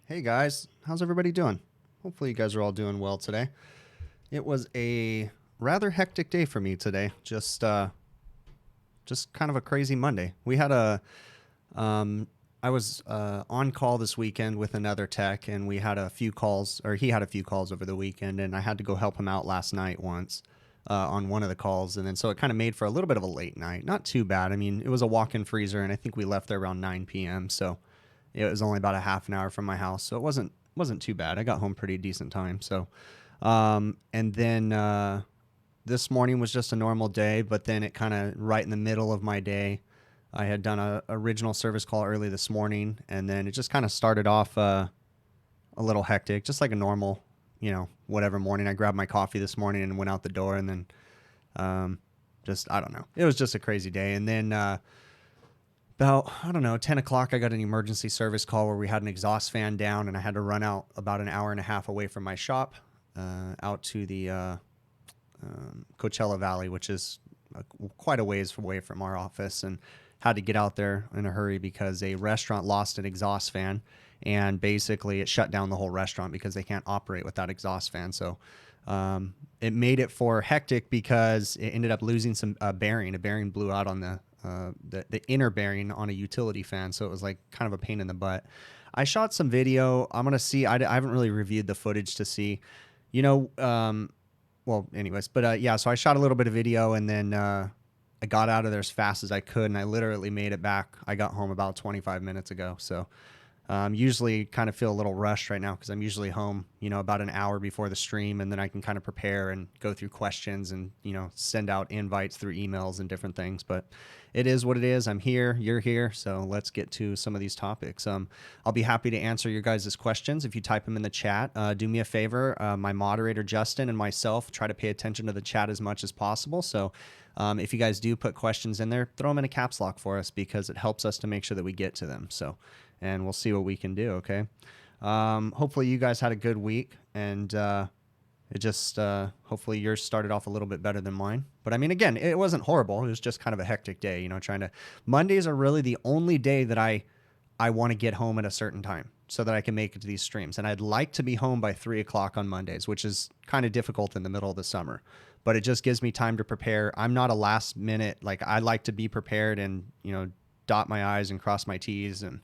Hey guys, how's everybody doing? Hopefully you guys are all doing well today. It was a rather hectic day for me today. Just kind of a crazy Monday. Um, I was on call this weekend with another tech, and we had a few calls, or he had a few calls over the weekend, and I had to go help him out last night once on one of the calls, and then so it kind of made for a little bit of a late night. Not too bad. I mean, it was a walk-in freezer, and I think we left there around 9 p.m. So it was only about a half an hour from my house, so it wasn't too bad. I got home pretty decent time. So, and then this morning was just a normal day, but then it kind of right in the middle of my day, I had done a original service call early this morning, and then it just kind of started off a little hectic, just like a normal, whatever morning. I grabbed my coffee this morning and went out the door, and then just I don't know. It was just a crazy day, and then. About, I don't know, 10 o'clock, I got an emergency service call where we had an exhaust fan down, and I had to run out about an hour and a half away from my shop out to the Coachella Valley, which is quite a ways away from our office, and had to get out there in a hurry because a restaurant lost an exhaust fan, and basically it shut down the whole restaurant because they can't operate without exhaust fan. So it made it for hectic because it ended up losing a bearing. A bearing blew out on the inner bearing on a utility fan, so it was like kind of a pain in the butt. I shot some video. I'm gonna see. I haven't really reviewed the footage to see, well, anyways, but yeah. So I shot a little bit of video, and then I got out of there as fast as I could, and I literally made it back. I got home about 25 minutes ago, so. Usually kind of feel a little rushed right now because I'm usually home, about an hour before the stream, and then I can kind of prepare and go through questions and, send out invites through emails and different things. But it is what it is. I'm here, you're here, so let's get to some of these topics. I'll be happy to answer your guys' questions if you type them in the chat. Do me a favor, my moderator Justin and myself try to pay attention to the chat as much as possible. So if you guys do put questions in there, throw them in a caps lock for us because it helps us to make sure that we get to them. So. And we'll see what we can do, okay? Hopefully you guys had a good week, and it just hopefully yours started off a little bit better than mine. But I mean, again, it wasn't horrible. It was just kind of a hectic day, Mondays are really the only day that I want to get home at a certain time so that I can make it to these streams. And I'd like to be home by 3 o'clock on Mondays, which is kind of difficult in the middle of the summer. But it just gives me time to prepare. I'm not a last minute, like I like to be prepared and, dot my I's and cross my T's and,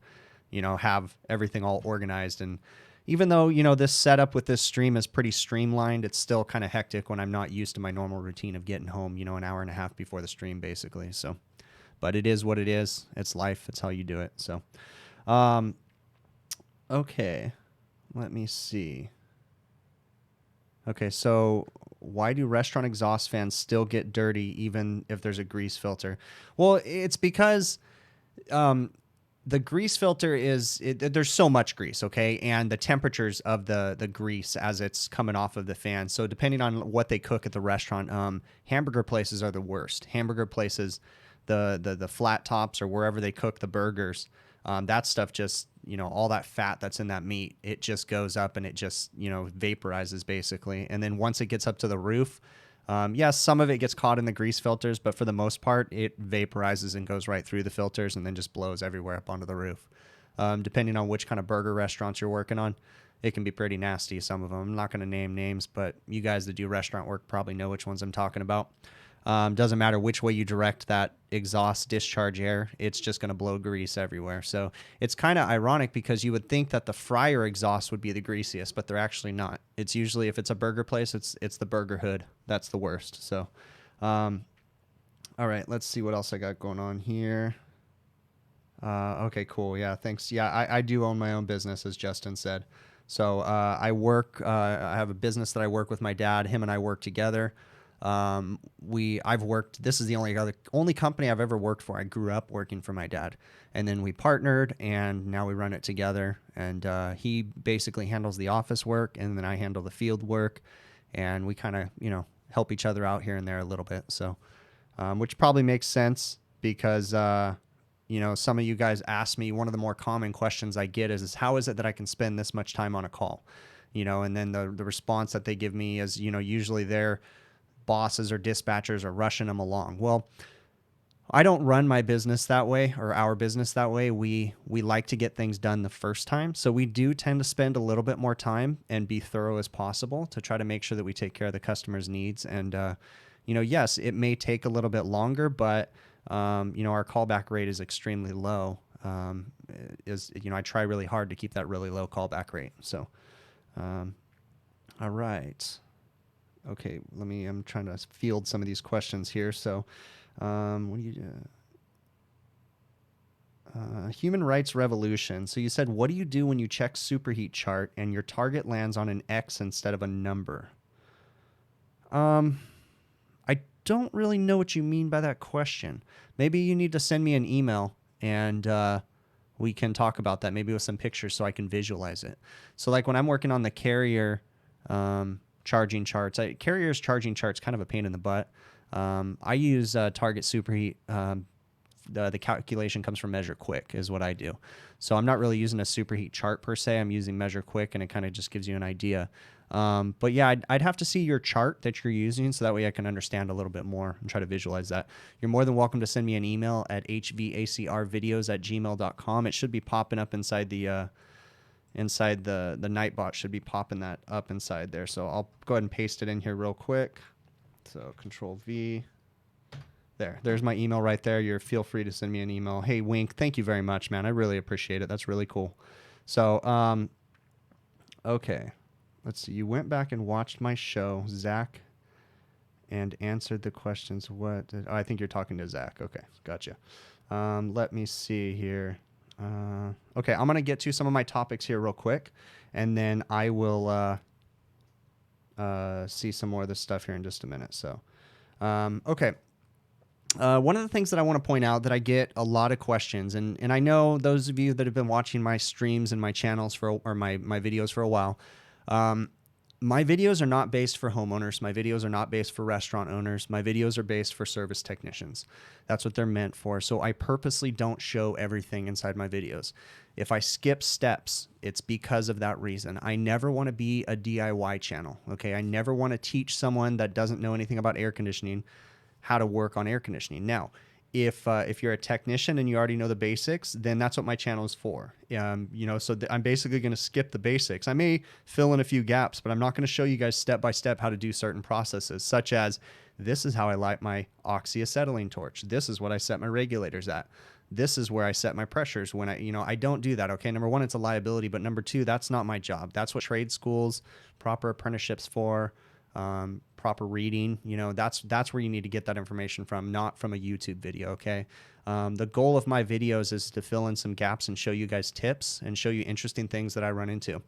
have everything all organized. And even though, this setup with this stream is pretty streamlined, it's still kind of hectic when I'm not used to my normal routine of getting home, an hour and a half before the stream, basically. So, but it is what it is. It's life. It's how you do it. So, okay, let me see. Okay, so why do restaurant exhaust fans still get dirty even if there's a grease filter? Well, it's because, the grease filter there's so much grease, okay? And the temperatures of the grease as it's coming off of the fan. So depending on what they cook at the restaurant, hamburger places are the worst. Hamburger places, the flat tops or wherever they cook the burgers, that stuff just, all that fat that's in that meat, it just goes up and it just, vaporizes basically. And then once it gets up to the roof, yes, some of it gets caught in the grease filters, but for the most part, it vaporizes and goes right through the filters and then just blows everywhere up onto the roof. Depending on which kind of burger restaurants you're working on, it can be pretty nasty, some of them. I'm not going to name names, but you guys that do restaurant work probably know which ones I'm talking about. Doesn't matter which way you direct that exhaust discharge air, it's just going to blow grease everywhere. So it's kind of ironic because you would think that the fryer exhaust would be the greasiest, but they're actually not. It's usually, if it's a burger place, it's the burger hood. That's the worst. So, all right, let's see what else I got going on here. Okay, cool. Yeah, thanks. Yeah, I do own my own business, as Justin said. So I I have a business that I work with my dad. Him and I work together. This is the only company I've ever worked for. I grew up working for my dad, and then we partnered, and now we run it together. And he basically handles the office work, and then I handle the field work, and we kind of, help each other out here and there a little bit. So, which probably makes sense because, some of you guys ask me, one of the more common questions I get is how is it that I can spend this much time on a call? And then the response that they give me is, usually their bosses or dispatchers are rushing them along. Well, I don't run my business that way, or our business that way. We like to get things done the first time. So we do tend to spend a little bit more time and be thorough as possible to try to make sure that we take care of the customer's needs. And, yes, it may take a little bit longer, but, our callback rate is extremely low. I try really hard to keep that really low callback rate. So, all right. Okay, I'm trying to field some of these questions here. So, what do you do? Human rights revolution. So you said, what do you do when you check superheat chart and your target lands on an X instead of a number? I don't really know what you mean by that question. Maybe you need to send me an email and we can talk about that, maybe with some pictures so I can visualize it. So like when I'm working on the carrier charging charts, carrier's charging charts kind of a pain in the butt. I use Target Superheat. The calculation comes from Measure Quick is what I do. So I'm not really using a superheat chart per se. I'm using Measure Quick, and it kind of just gives you an idea. But yeah, I'd have to see your chart that you're using so that way I can understand a little bit more and try to visualize that. You're more than welcome to send me an email at hvacrvideos@gmail.com. It should be popping up inside the Nightbot, should be popping that up inside there. So I'll go ahead and paste it in here real quick. So Control V. There's my email right there. Feel free to send me an email. Hey, Wink, thank you very much, man. I really appreciate it. That's really cool. So, okay. Let's see. You went back and watched my show, Zach, and answered the questions. I think you're talking to Zach. Okay, gotcha. Let me see here. Okay, I'm going to get to some of my topics here real quick, and then I will see some more of this stuff here in just a minute. So, okay. One of the things that I want to point out that I get a lot of questions, and I know those of you that have been watching my streams and my channels or my videos for a while, my videos are not based for homeowners. My videos are not based for restaurant owners. My videos are based for service technicians. That's what they're meant for. So I purposely don't show everything inside my videos. If I skip steps, it's because of that reason. I never want to be a DIY channel. Okay. I never want to teach someone that doesn't know anything about air conditioning how to work on air conditioning. Now, if you're a technician and you already know the basics, then that's what my channel is for. So I'm basically going to skip the basics. I may fill in a few gaps, but I'm not going to show you guys step by step how to do certain processes, such as this is how I light my oxyacetylene torch. This is what I set my regulators at. This is where I set my pressures when I don't do that. Okay. Number one, it's a liability, but number two, that's not my job. That's what trade schools, proper apprenticeships for, proper reading, that's where you need to get that information from, not from a YouTube video. Okay. The goal of my videos is to fill in some gaps and show you guys tips and show you interesting things that I run into.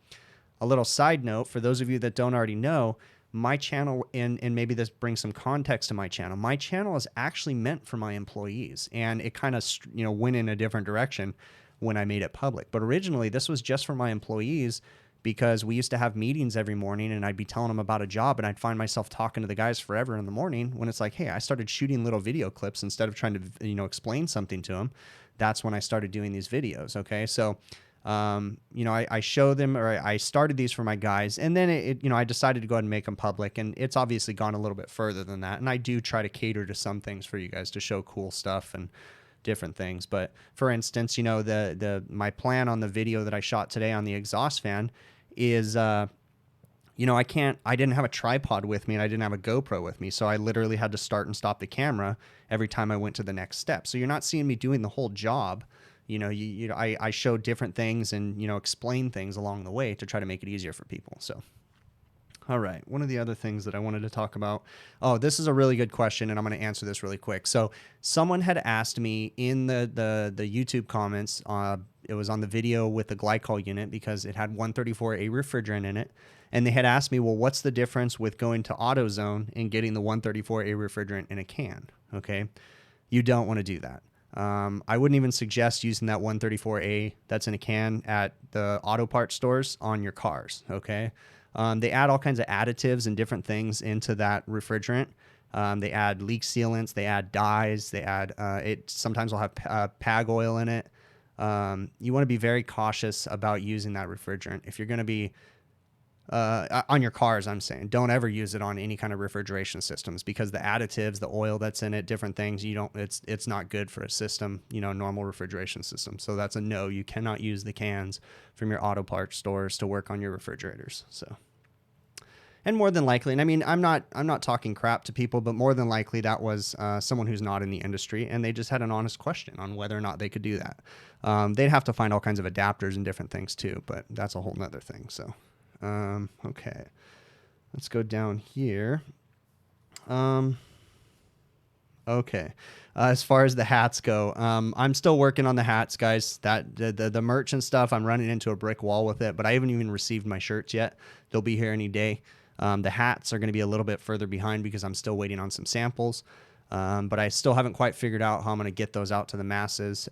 A little side note for those of you that don't already know, my channel, and maybe this brings some context to my channel is actually meant for my employees, and it kind of, went in a different direction when I made it public. But originally this was just for my employees, because we used to have meetings every morning and I'd be telling them about a job and I'd find myself talking to the guys forever in the morning when it's like, hey, I started shooting little video clips instead of trying to, explain something to them. That's when I started doing these videos. Okay. So, I show them, or I started these for my guys, and then I decided to go ahead and make them public, and it's obviously gone a little bit further than that. And I do try to cater to some things for you guys to show cool stuff and different things. But for instance, my plan on the video that I shot today on the exhaust fan is, I didn't have a tripod with me and I didn't have a GoPro with me. So I literally had to start and stop the camera every time I went to the next step. So you're not seeing me doing the whole job. I show different things and, explain things along the way to try to make it easier for people. So, all right. One of the other things that I wanted to talk about. Oh, this is a really good question, and I'm going to answer this really quick. So someone had asked me in the YouTube comments, it was on the video with the glycol unit because it had 134A refrigerant in it. And they had asked me, well, what's the difference with going to AutoZone and getting the 134A refrigerant in a can? Okay. You don't want to do that. I wouldn't even suggest using that 134A that's in a can at the auto parts stores on your cars. Okay. They add all kinds of additives and different things into that refrigerant. They add leak sealants, they add dyes, they add, it sometimes will have PAG oil in it. You want to be very cautious about using that refrigerant. If you're going to be on your cars, I'm saying. Don't ever use it on any kind of refrigeration systems because the additives, the oil that's in it, different things, it's not good for a system, normal refrigeration system. So that's a no. You cannot use the cans from your auto parts stores to work on your refrigerators. So, and more than likely, and I mean, I'm not talking crap to people, but more than likely that was someone who's not in the industry, and they just had an honest question on whether or not they could do that. They'd have to find all kinds of adapters and different things too, but that's a whole nother thing. So, okay, let's go down here. Okay. As far as the hats go, I'm still working on the hats, guys. That the merch and stuff, I'm running into a brick wall with it, but I haven't even received my shirts yet. They'll be here any day. The hats are going to be a little bit further behind because I'm still waiting on some samples. But I still haven't quite figured out how I'm going to get those out to the masses.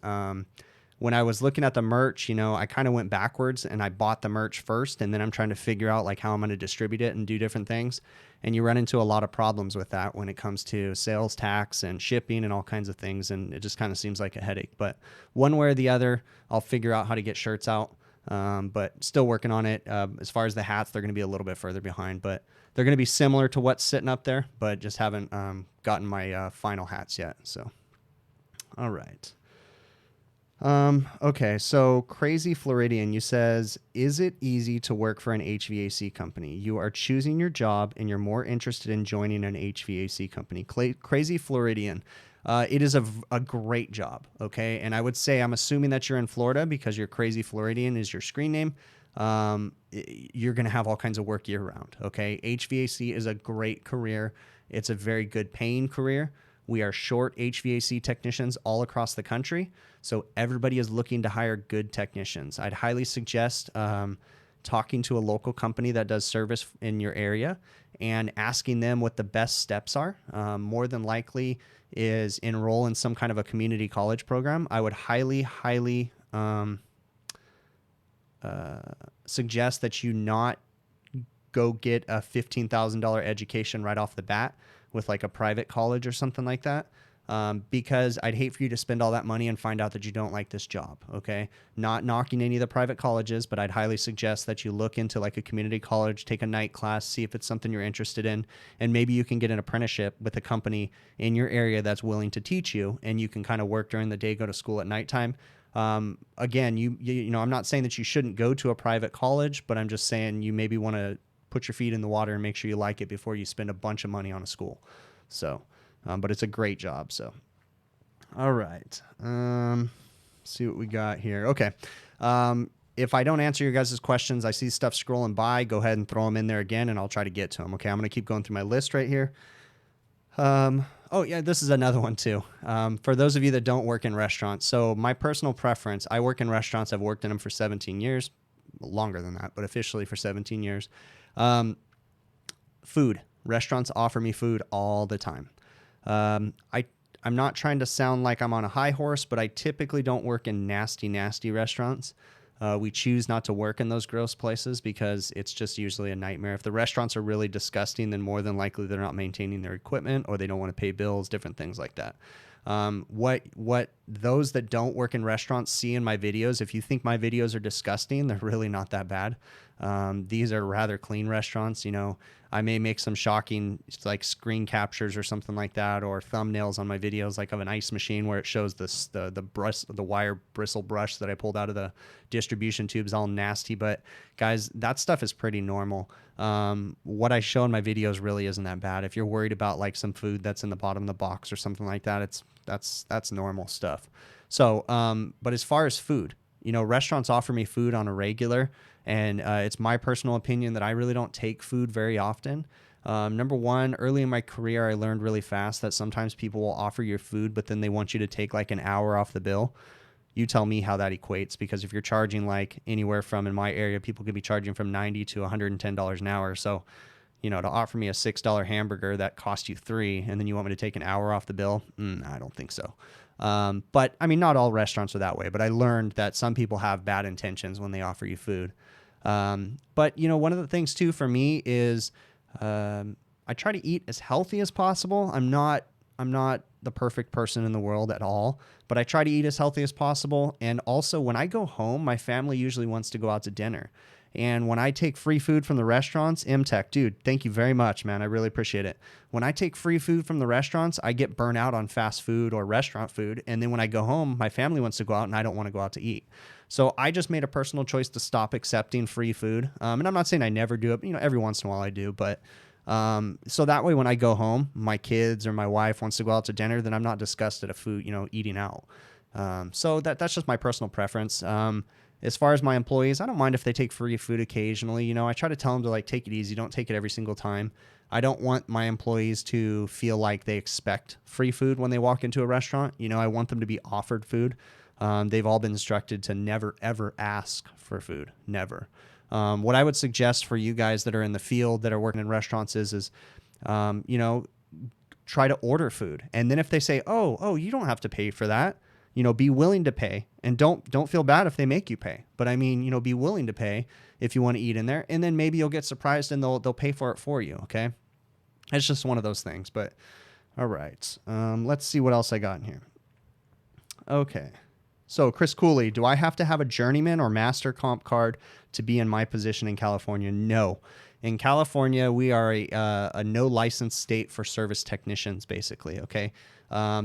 When I was looking at the merch, I kind of went backwards and I bought the merch first, and then I'm trying to figure out like how I'm going to distribute it and do different things. And you run into a lot of problems with that when it comes to sales tax and shipping and all kinds of things. And it just kind of seems like a headache, but one way or the other, I'll figure out how to get shirts out. But still working on it. As far as the hats, they're going to be a little bit further behind, but they're going to be similar to what's sitting up there, but just haven't gotten my final hats yet. So, all right. Okay, so Crazy Floridian, you says, is it easy to work for an HVAC company? You are choosing your job and you're more interested in joining an HVAC company. Crazy Floridian, it is a great job, okay? And I would say, I'm assuming that you're in Florida because your Crazy Floridian is your screen name. You're going to have all kinds of work year round, okay? HVAC is a great career. It's a very good paying career. We are short HVAC technicians all across the country, so everybody is looking to hire good technicians. I'd highly suggest talking to a local company that does service in your area and asking them what the best steps are. More than likely is enroll in some kind of a community college program. I would highly suggest that you not go get a $15,000 education right off the bat with like a private college or something like that, because I'd hate for you to spend all that money and find out that you don't like this job, okay? Not knocking any of the private colleges, but I'd highly suggest that you look into like a community college, take a night class, see if it's something you're interested in, and maybe you can get an apprenticeship with a company in your area that's willing to teach you, and you can kind of work during the day, go to school at nighttime. Again, you know, I'm not saying that you shouldn't go to a private college, but I'm just saying you maybe want to put your feet in the water and make sure you like it before you spend a bunch of money on a school. So, but it's a great job. So, all right. See what we got here. Okay. If I don't answer your guys' questions, I see stuff scrolling by, go ahead and throw them in there again, and I'll try to get to them. Okay. I'm going to keep going through my list right here. Oh yeah, this is another one too. For those of you that don't work in restaurants. So my personal preference, I work in restaurants. I've worked in them for 17 years, longer than that, but officially for 17 years. Food. Restaurants offer me food all the time. I'm not trying to sound like I'm on a high horse, but I typically don't work in nasty restaurants. We choose not to work in those gross places because it's just usually a nightmare. If the restaurants are really disgusting, then more than likely they're not maintaining their equipment or they don't want to pay bills, different things like that. What those that don't work in restaurants see in my videos, if you think my videos are disgusting, they're really not that bad. These are rather clean restaurants. You know, I may make some shocking like screen captures or something like that, or thumbnails on my videos, like of an ice machine where it shows this, the wire bristle brush that I pulled out of the distribution tubes, all nasty. But guys, that stuff is pretty normal. What I show in my videos really isn't that bad. If you're worried about like some food that's in the bottom of the box or something like that, that's normal stuff. So, but as far as food, you know, restaurants offer me food on a regular, and it's my personal opinion that I really don't take food very often. Number one, early in my career, I learned really fast that sometimes people will offer you food, but then they want you to take like an hour off the bill. You tell me how that equates, because if you're charging like anywhere from, in my area, people could be charging from $90 to $110 an hour. So, you know, to offer me a $6 hamburger that cost you $3, and then you want me to take an hour off the bill? I don't think so. But I mean, not all restaurants are that way, but I learned that some people have bad intentions when they offer you food. But you know, one of the things too for me is, I try to eat as healthy as possible. I'm not the perfect person in the world at all, but I try to eat as healthy as possible. And also when I go home, my family usually wants to go out to dinner. And when I take free food from the restaurants, MTech, dude, thank you very much, man. I really appreciate it. When I take free food from the restaurants, I get burnt out on fast food or restaurant food. And then when I go home, my family wants to go out and I don't want to go out to eat. So I just made a personal choice to stop accepting free food. And I'm not saying I never do it, but, every once in a while I do. But so that way when I go home, my kids or my wife wants to go out to dinner, then I'm not disgusted at food, eating out. So that's just my personal preference. As far as my employees, I don't mind if they take free food occasionally. I try to tell them to take it easy. Don't take it every single time. I don't want my employees to feel like they expect free food when they walk into a restaurant. I want them to be offered food. They've all been instructed to never, ever ask for food. Never. What I would suggest for you guys that are in the field that are working in restaurants is try to order food. And then if they say, oh, you don't have to pay for that, be willing to pay, and don't feel bad if they make you pay. But I mean, be willing to pay if you want to eat in there, and then maybe you'll get surprised and they'll pay for it for you. Okay. It's just one of those things, but all right. Let's see what else I got in here. Okay. So Chris Cooley, do I have to have a journeyman or master comp card to be in my position in California? No. In California, we are a no license state for service technicians, basically. Okay.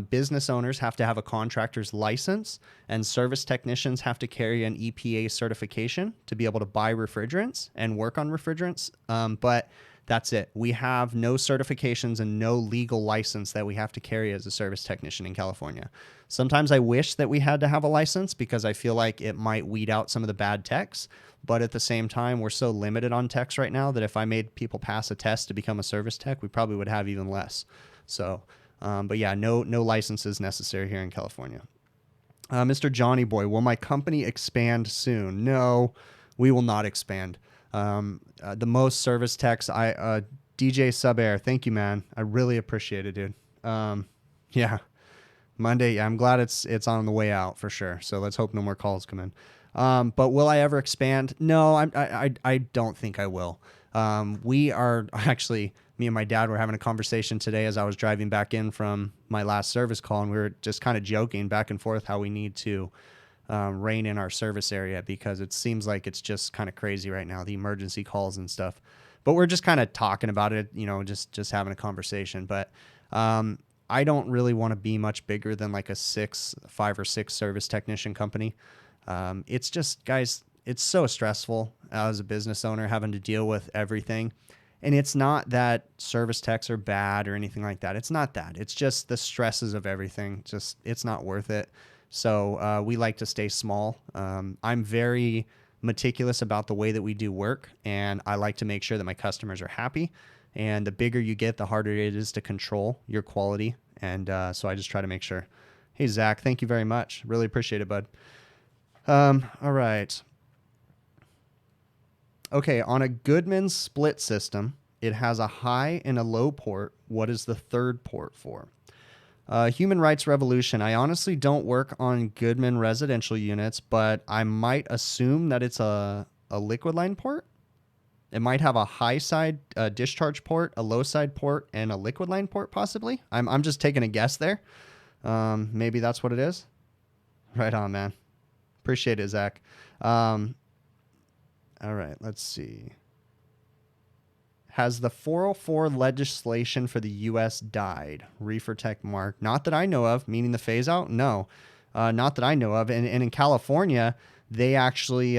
Business owners have to have a contractor's license, and service technicians have to carry an EPA certification to be able to buy refrigerants and work on refrigerants. But that's it. We have no certifications and no legal license that we have to carry as a service technician in California. Sometimes I wish that we had to have a license because I feel like it might weed out some of the bad techs. But at the same time, we're so limited on techs right now that if I made people pass a test to become a service tech, we probably would have even less. So, but yeah, no licenses necessary here in California. Mr. Johnny Boy, will my company expand soon? No, we will not expand. The most service techs, DJ Sub Air, thank you, man. I really appreciate it, dude. Yeah, Monday. Yeah, I'm glad it's on the way out for sure. So let's hope no more calls come in. But will I ever expand? No, I don't think I will. We are actually, me and my dad were having a conversation today as I was driving back in from my last service call, and we were just kind of joking back and forth how we need to rein in our service area because it seems like it's just kind of crazy right now, the emergency calls and stuff. But we're just kind of talking about it, just having a conversation. But I don't really want to be much bigger than like a 5 or 6 service technician company. It's just, guys, it's so stressful as a business owner having to deal with everything. And it's not that service techs are bad or anything like that. It's not that. It's just the stresses of everything. Just, it's not worth it. So we like to stay small. I'm very meticulous about the way that we do work, and I like to make sure that my customers are happy. And the bigger you get, the harder it is to control your quality. And so I just try to make sure. Hey, Zach, thank you very much. Really appreciate it, bud. All right. Okay, on a Goodman split system, it has a high and a low port. What is the third port for? Human Rights Revolution. I honestly don't work on Goodman residential units, but I might assume that it's a liquid line port. It might have a high side discharge port, a low side port, and a liquid line port possibly. I'm just taking a guess there. Maybe that's what it is. Right on, man. Appreciate it, Zach. All right, let's see. Has the 404 legislation for the U.S. died? Reefer Tech Mark. Not that I know of, meaning the phase out? No, not that I know of. And in California, they actually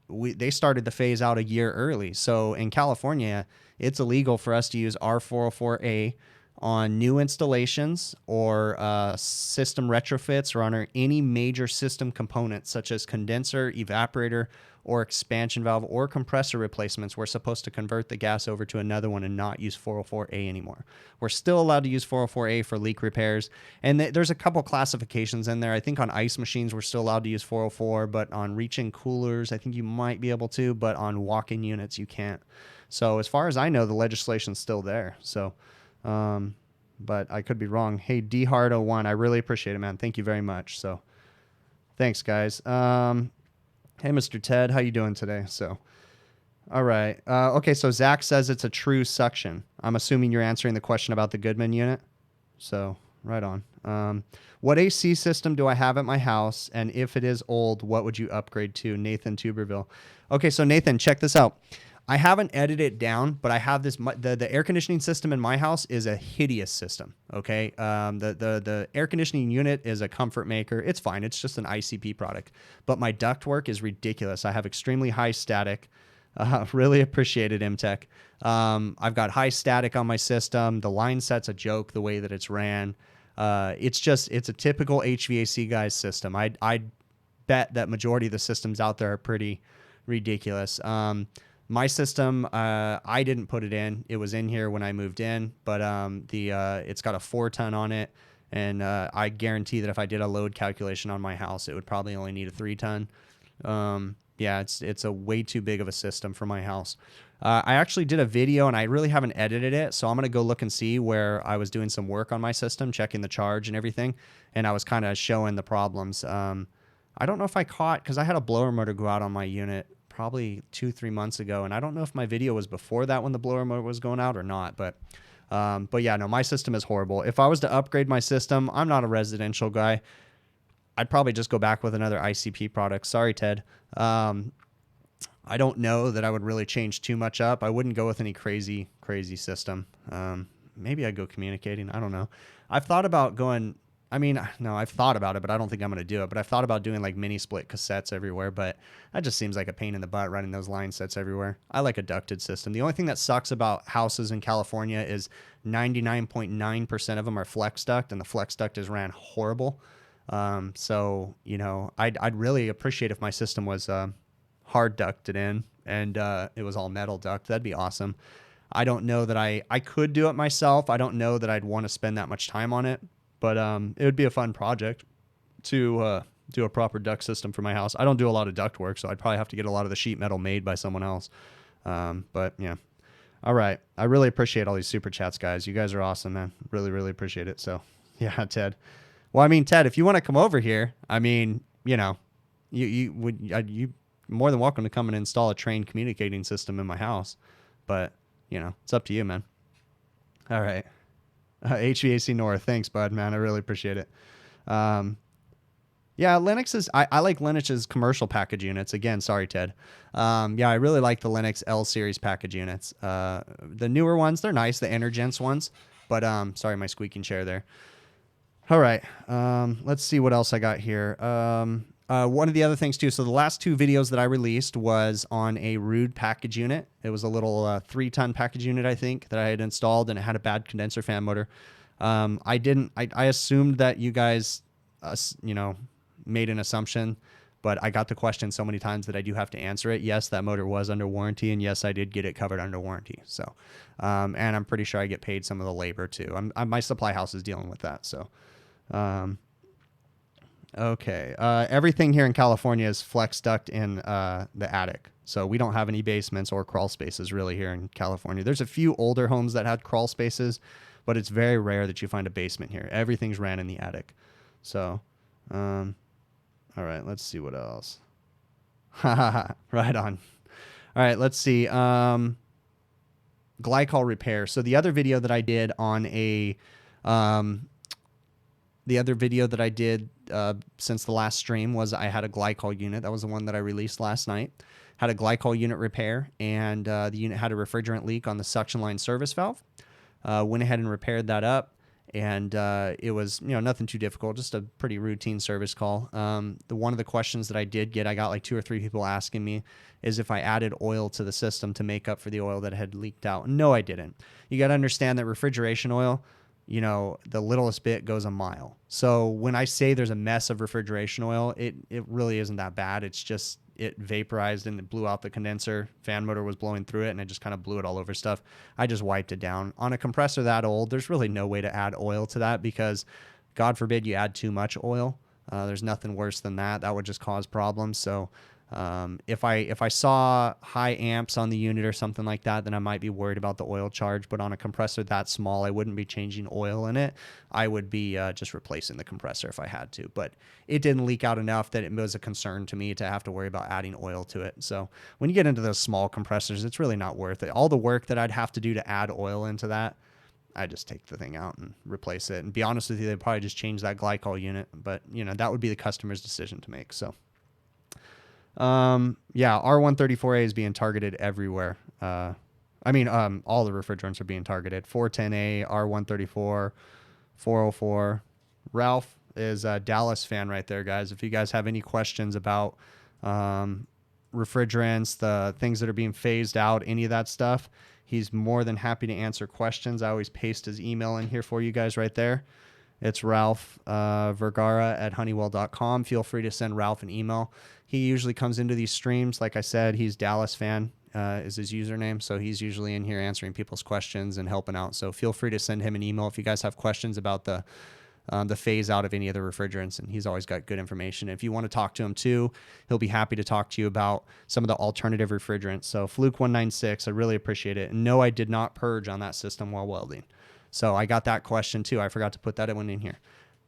they started the phase out a year early. So in California, it's illegal for us to use R404A on new installations or system retrofits or on any major system components such as condenser, evaporator, or expansion valve or compressor replacements. We're supposed to convert the gas over to another one and not use 404A anymore. We're still allowed to use 404A for leak repairs. And there's a couple classifications in there. I think on ice machines, we're still allowed to use 404, but on reach-in coolers, I think you might be able to, but on walk-in units, you can't. So as far as I know, the legislation's still there. So, but I could be wrong. Hey, DHard01, I really appreciate it, man. Thank you very much. So thanks, guys. Hey, Mr. Ted, how you doing today? So, all right. Okay, so Zach says it's a true suction. I'm assuming you're answering the question about the Goodman unit. So, Right on. What AC system do I have at my house? And if it is old, what would you upgrade to? Nathan Tuberville. Okay, so Nathan, check this out. I haven't edited it down, but I have this. The air conditioning system in my house is a hideous system. Okay, the air conditioning unit is a comfort maker. It's fine. It's just an ICP product. But my ductwork is ridiculous. I have extremely high static. Really appreciate it, MTech. I've got high static on my system. The line set's a joke the way that it's ran. It's a typical HVAC guy's system. I'd bet that majority of the systems out there are pretty ridiculous. My system, I didn't put it in. It was in here when I moved in, but it's got a 4-ton on it, and I guarantee that if I did a load calculation on my house, it would probably only need a 3-ton. Yeah, it's a way too big of a system for my house. I actually did a video, and I really haven't edited it, so I'm going to go look and see where I was doing some work on my system, checking the charge and everything, and I was kind of showing the problems. I don't know if I caught, because I had a blower motor go out on my unit probably 2-3 months ago, and I don't know if my video was before that when the blower motor was going out or not, but yeah, no, my system is horrible. If I was to upgrade my system, I'm not a residential guy. I'd probably just go back with another ICP product. Sorry, Ted. I don't know that I would really change too much up. I wouldn't go with any crazy system. Maybe I'd go communicating. I don't know. I've thought about going, I've thought about it, but I don't think I'm going to do it. But I've thought about doing like mini split cassettes everywhere, but that just seems like a pain in the butt running those line sets everywhere. I like a ducted system. The only thing that sucks about houses in California is 99.9% of them are flex duct, and the flex duct is ran horrible. So, I'd really appreciate if my system was hard ducted in and it was all metal duct. That'd be awesome. I don't know that I could do it myself. I don't know that I'd want to spend that much time on it, but it would be a fun project to do a proper duct system for my house. I don't do a lot of duct work, so I'd probably have to get a lot of the sheet metal made by someone else. But yeah. All right. I really appreciate all these super chats, guys. You guys are awesome, man. Really, really appreciate it. So yeah, Ted. Well, Ted, if you want to come over here, you more than welcome to come and install a trained communicating system in my house, but it's up to you, man. All right. HVAC North. Thanks, bud, man. I really appreciate it. Yeah, Linux is, I like Linux's commercial package units. Again, sorry, Ted. Yeah, I really like the Linux L series package units. The newer ones, they're nice, the Energense ones, but sorry, my squeaking chair there. All right, let's see what else I got here. One of the other things too, so the last 2 videos that I released was on a Rude package unit. It was a little 3-ton package unit, I think, that I had installed, and it had a bad condenser fan motor. I assumed that you guys, made an assumption, but I got the question so many times that I do have to answer it. Yes, that motor was under warranty, and yes, I did get it covered under warranty. So, and I'm pretty sure I get paid some of the labor too. My supply house is dealing with that, so. Okay. Everything here in California is flex duct in the attic. So we don't have any basements or crawl spaces really here in California. There's a few older homes that had crawl spaces, but it's very rare that you find a basement here. Everything's ran in the attic. So, all right, let's see what else. Right on. All right, let's see. Glycol repair. So the other video that I did on since the last stream was I had a glycol unit. That was the one that I released last night. Had a glycol unit repair, and the unit had a refrigerant leak on the suction line service valve. Went ahead and repaired that up, and it was nothing too difficult, just a pretty routine service call. One of the questions that I did get, I got like 2 or 3 people asking me, is if I added oil to the system to make up for the oil that had leaked out. No, I didn't. You got to understand that refrigeration oil, the littlest bit goes a mile. So when I say there's a mess of refrigeration oil, it really isn't that bad. It's just it vaporized and it blew out the condenser. Fan motor was blowing through it, and I just kind of blew it all over stuff. I just wiped it down. On a compressor that old, there's really no way to add oil to that because, God forbid, you add too much oil. There's nothing worse than that. That would just cause problems. So if I saw high amps on the unit or something like that, then I might be worried about the oil charge. But on a compressor that small, I wouldn't be changing oil in it. I would be just replacing the compressor if I had to. But it didn't leak out enough that it was a concern to me to have to worry about adding oil to it. So when you get into those small compressors, it's really not worth it. All the work that I'd have to do to add oil into that, I just take the thing out and replace it. And be honest with you, they'd probably just change that glycol unit, but you know, that would be the customer's decision to make. So, yeah, R134A is being targeted everywhere. All the refrigerants are being targeted. 410A, R134, 404. Ralph is a Dallas fan right there, guys. If you guys have any questions about refrigerants, the things that are being phased out, any of that stuff, he's more than happy to answer questions. I always paste his email in here for you guys right there. It's Ralph Vergara at honeywell.com. Feel free to send Ralph an email. He usually comes into these streams. Like I said, he's Dallas fan is his username. So he's usually in here answering people's questions and helping out. So feel free to send him an email if you guys have questions about the phase out of any of the refrigerants, and he's always got good information. If you want to talk to him too, he'll be happy to talk to you about some of the alternative refrigerants. So Fluke 196, I really appreciate it. And no, I did not purge on that system while welding. So I got that question too. I forgot to put that one in here.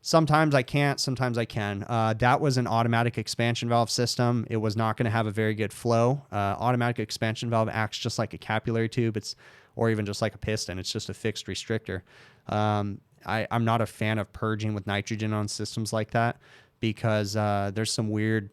Sometimes I can't, sometimes I can. That was an automatic expansion valve system. It was not going to have a very good flow. Automatic expansion valve acts just like a capillary tube, or even just like a piston. It's just a fixed restrictor. I'm not a fan of purging with nitrogen on systems like that because there's some weird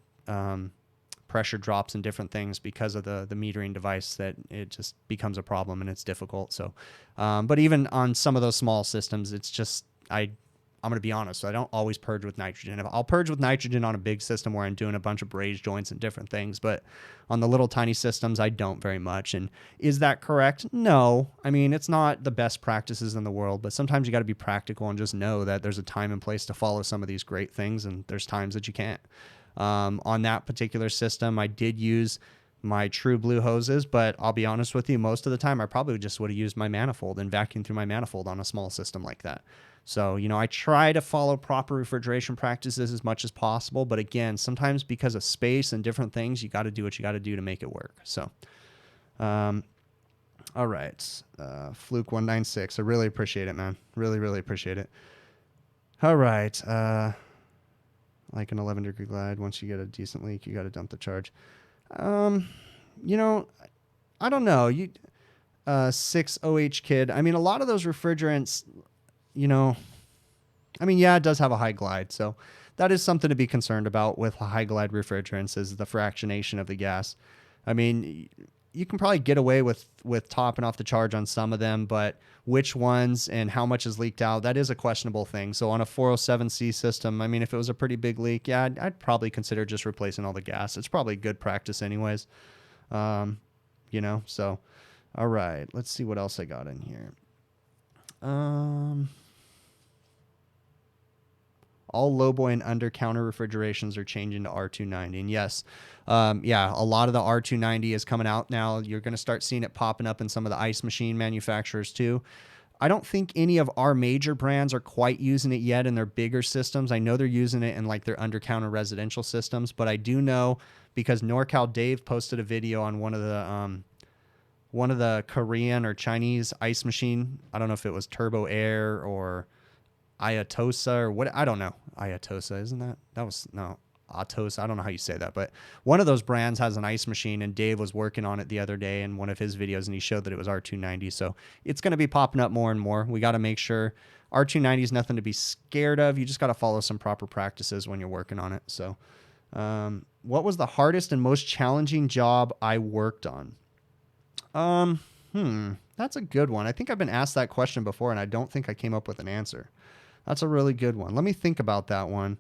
pressure drops and different things because of the metering device that it just becomes a problem and it's difficult. So, but even on some of those small systems, it's just, I'm going to be honest, I don't always purge with nitrogen. I'll purge with nitrogen on a big system where I'm doing a bunch of braze joints and different things, but on the little tiny systems, I don't very much. And is that correct? No. I mean, it's not the best practices in the world, but sometimes you got to be practical and just know that there's a time and place to follow some of these great things, and there's times that you can't. On that particular system, I did use my True Blue hoses, but I'll be honest with you, most of the time I probably just would have used my manifold and vacuumed through my manifold on a small system like that. So, you know, I try to follow proper refrigeration practices as much as possible, but again, sometimes because of space and different things, you got to do what you got to do to make it work. So, all right, Fluke 196, I really appreciate it, man. Really, really appreciate it. All right, like an 11-degree glide, once you get a decent leak, you got to dump the charge. You know, I don't know. 6OH kid. I mean, a lot of those refrigerants, you know, I mean, yeah, it does have a high glide. So that is something to be concerned about with high glide refrigerants, is the fractionation of the gas. I mean, you can probably get away with topping off the charge on some of them, but which ones and how much is leaked out, that is a questionable thing. So on a 407C system, I mean, if it was a pretty big leak, yeah, I'd probably consider just replacing all the gas. It's probably good practice anyways. You know, so, all right, let's see what else I got in here. All lowboy and under counter refrigerations are changing to R290. And yes, yeah, a lot of the R290 is coming out now. You're going to start seeing it popping up in some of the ice machine manufacturers too. I don't think any of our major brands are quite using it yet in their bigger systems. I know they're using it in like their under counter residential systems, but I do know because NorCal Dave posted a video on one of the Korean or Chinese ice machine. I don't know if it was Turbo Air or Ayatosa or what, I don't know. Ayatosa, isn't that was no Atos, I don't know how you say that, but one of those brands has an ice machine, and Dave was working on it the other day in one of his videos, and he showed that it was R290. So it's going to be popping up more and more. We got to make sure R290 is nothing to be scared of. You just got to follow some proper practices when you're working on it. So what was the hardest and most challenging job I worked on? That's a good one. I think I've been asked that question before, and I don't think I came up with an answer. That's a really good one. Let me think about that one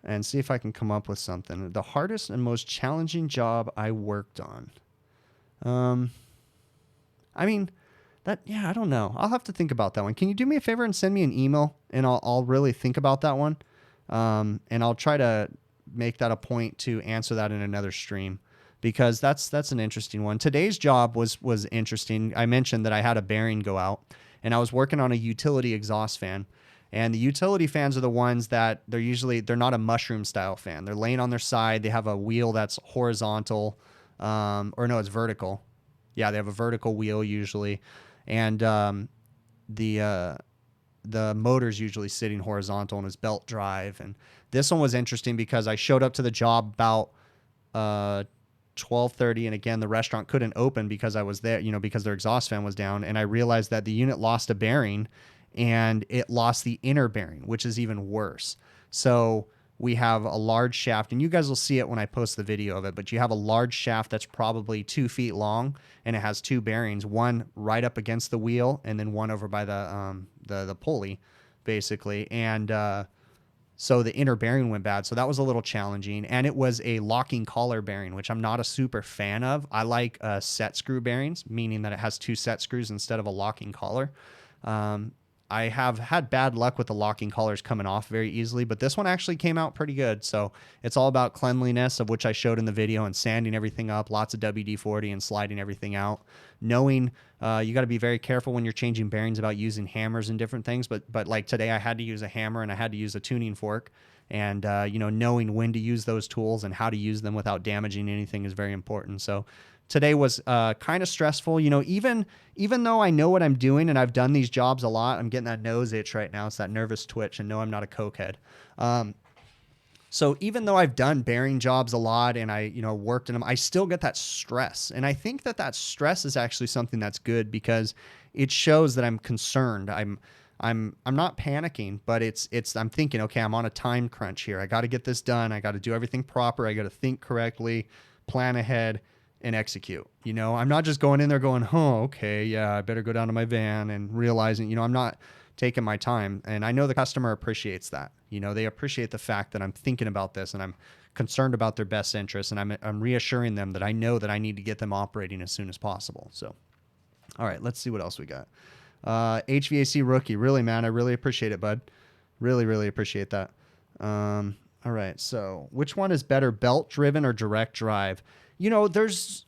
and see if I can come up with something. The hardest and most challenging job I worked on. I mean, yeah, I don't know. I'll have to think about that one. Can you do me a favor and send me an email, and I'll really think about that one. And I'll try to make that a point to answer that in another stream, because that's an interesting one. Today's job was interesting. I mentioned that I had a bearing go out, and I was working on a utility exhaust fan. And the utility fans are the ones that they're not a mushroom style fan. They're laying on their side. They have a wheel that's horizontal, or no, it's vertical. Yeah, they have a vertical wheel usually. And the motor's usually sitting horizontal and is belt drive. And this one was interesting because I showed up to the job about 12:30, and again, the restaurant couldn't open because I was there, because their exhaust fan was down, and I realized that the unit lost a bearing, and it lost the inner bearing, which is even worse. So we have a large shaft, and you guys will see it when I post the video of it, but you have a large shaft that's probably 2 feet long, and it has 2 bearings, one right up against the wheel and then one over by the pulley, basically. And so the inner bearing went bad. So that was a little challenging. And it was a locking collar bearing, which I'm not a super fan of. I like set screw bearings, meaning that it has 2 set screws instead of a locking collar. I have had bad luck with the locking collars coming off very easily, but this one actually came out pretty good. So it's all about cleanliness, of which I showed in the video, and sanding everything up, lots of WD-40 and sliding everything out. Knowing you got to be very careful when you're changing bearings about using hammers and different things. But like today, I had to use a hammer and I had to use a tuning fork. And, knowing when to use those tools and how to use them without damaging anything is very important. So today was kind of stressful. Even though I know what I'm doing and I've done these jobs a lot, I'm getting that nose itch right now. It's that nervous twitch, and no, I'm not a cokehead. So even though I've done bearing jobs a lot and I, worked in them, I still get that stress. And I think that stress is actually something that's good, because it shows that I'm concerned. I'm not panicking, but I'm thinking, okay, I'm on a time crunch here. I got to get this done. I got to do everything proper. I got to think correctly, plan ahead, and execute. I'm not just going in there going, oh, okay, yeah, I better go down to my van, and realizing, I'm not taking my time. And I know the customer appreciates that. They appreciate the fact that I'm thinking about this and I'm concerned about their best interests, and I'm reassuring them that I know that I need to get them operating as soon as possible. So, all right, let's see what else we got. HVAC rookie. Really, man, I really appreciate it, bud. Really, really appreciate that. All right, so which one is better, belt driven or direct drive? There's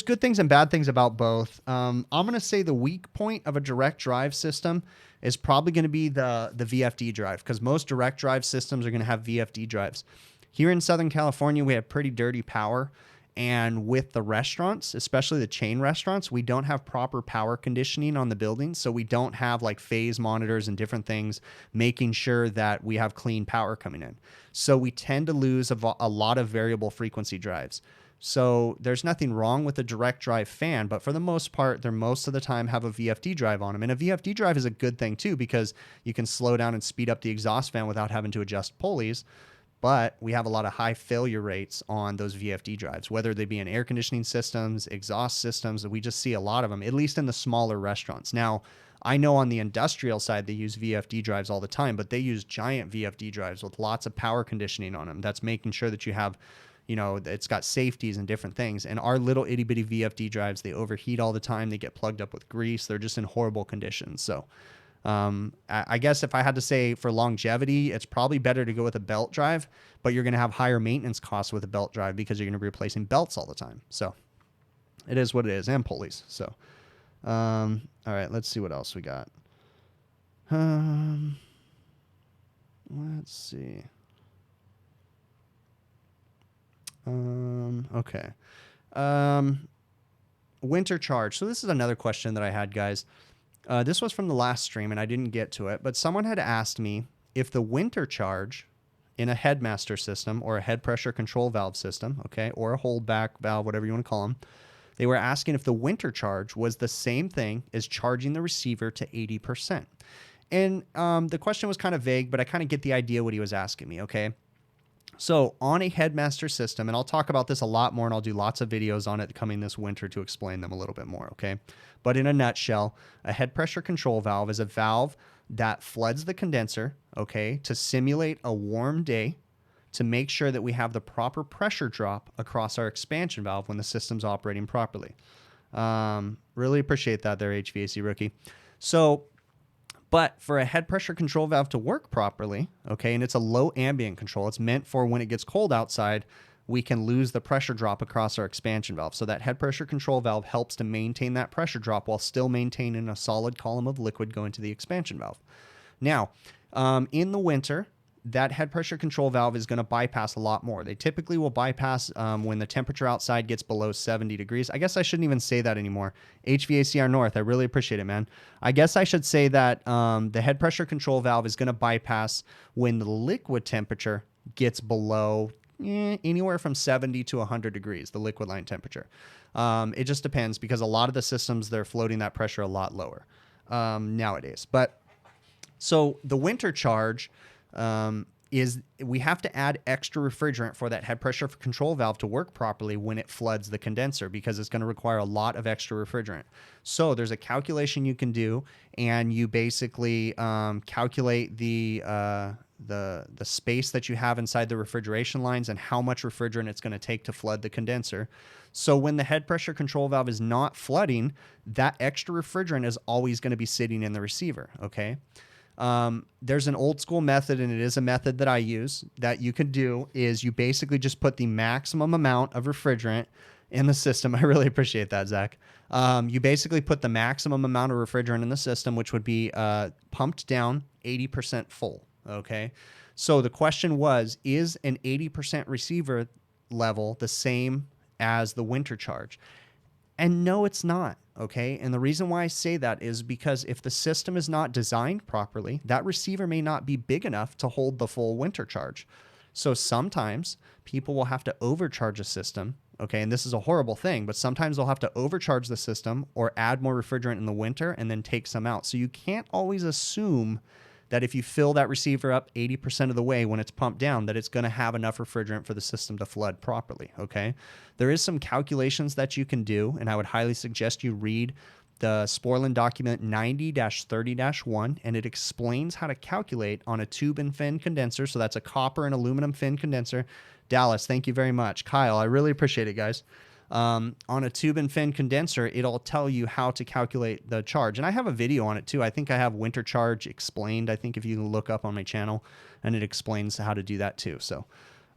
good things and bad things about both. I'm going to say the weak point of a direct drive system is probably going to be the VFD drive, because most direct drive systems are going to have VFD drives. Here in Southern California, we have pretty dirty power. And with the restaurants, especially the chain restaurants, we don't have proper power conditioning on the buildings. So we don't have like phase monitors and different things making sure that we have clean power coming in. So we tend to lose a lot of variable frequency drives. So there's nothing wrong with a direct drive fan, but for the most part, they most of the time have a VFD drive on them. And a VFD drive is a good thing too, because you can slow down and speed up the exhaust fan without having to adjust pulleys. But we have a lot of high failure rates on those VFD drives, whether they be in air conditioning systems, exhaust systems. We just see a lot of them, at least in the smaller restaurants. Now, I know on the industrial side, they use VFD drives all the time, but they use giant VFD drives with lots of power conditioning on them. That's making sure that you have, it's got safeties and different things. And our little itty bitty VFD drives, they overheat all the time. They get plugged up with grease. They're just in horrible conditions. So I guess if I had to say for longevity, it's probably better to go with a belt drive, but you're going to have higher maintenance costs with a belt drive because you're going to be replacing belts all the time. So it is what it is, and pulleys. So, all right, let's see what else we got. Let's see. Okay. Winter charge. So this is another question that I had, guys. This was from the last stream, and I didn't get to it, but someone had asked me if the winter charge in a headmaster system or a head pressure control valve system, okay, or a holdback valve, whatever you want to call them, they were asking if the winter charge was the same thing as charging the receiver to 80%. And the question was kind of vague, but I kind of get the idea what he was asking me, okay? So on a headmaster system, and I'll talk about this a lot more, and I'll do lots of videos on it coming this winter to explain them a little bit more, okay? But in a nutshell, a head pressure control valve is a valve that floods the condenser, okay, to simulate a warm day to make sure that we have the proper pressure drop across our expansion valve when the system's operating properly. Really appreciate that there, HVAC rookie. So, but for a head pressure control valve to work properly, okay, and it's a low ambient control, it's meant for when it gets cold outside, we can lose the pressure drop across our expansion valve. So that head pressure control valve helps to maintain that pressure drop while still maintaining a solid column of liquid going to the expansion valve. Now, in the winter, that head pressure control valve is going to bypass a lot more. They typically will bypass when the temperature outside gets below 70 degrees. I guess I shouldn't even say that anymore. HVACR North, I really appreciate it, man. I guess I should say that the head pressure control valve is going to bypass when the liquid temperature gets below anywhere from 70 to 100 degrees, the liquid line temperature. It just depends because a lot of the systems, they're floating that pressure a lot lower nowadays. But so the winter charge is we have to add extra refrigerant for that head pressure control valve to work properly when it floods the condenser, because it's going to require a lot of extra refrigerant. So there's a calculation you can do, and you basically calculate the space that you have inside the refrigeration lines and how much refrigerant it's going to take to flood the condenser. So when the head pressure control valve is not flooding, that extra refrigerant is always going to be sitting in the receiver, okay? There's an old school method, and it is a method that I use, that you can do is you basically just put the maximum amount of refrigerant in the system. I really appreciate that, Zach. You basically put the maximum amount of refrigerant in the system, which would be pumped down 80% full, okay? So the question was, is an 80% receiver level the same as the winter charge? And no, it's not, okay? And the reason why I say that is because if the system is not designed properly, that receiver may not be big enough to hold the full winter charge. So sometimes people will have to overcharge a system, okay? And this is a horrible thing, but sometimes they'll have to overcharge the system or add more refrigerant in the winter and then take some out. So you can't always assume that if you fill that receiver up 80% of the way when it's pumped down, that it's going to have enough refrigerant for the system to flood properly, okay? There is some calculations that you can do, and I would highly suggest you read the Sporlan document 90-30-1, and it explains how to calculate on a tube and fin condenser. So that's a copper and aluminum fin condenser. Dallas, thank you very much. Kyle, I really appreciate it, guys. On a tube and fin condenser, it'll tell you how to calculate the charge. And I have a video on it too. I think I have winter charge explained. I think if you look up on my channel, and it explains how to do that too. So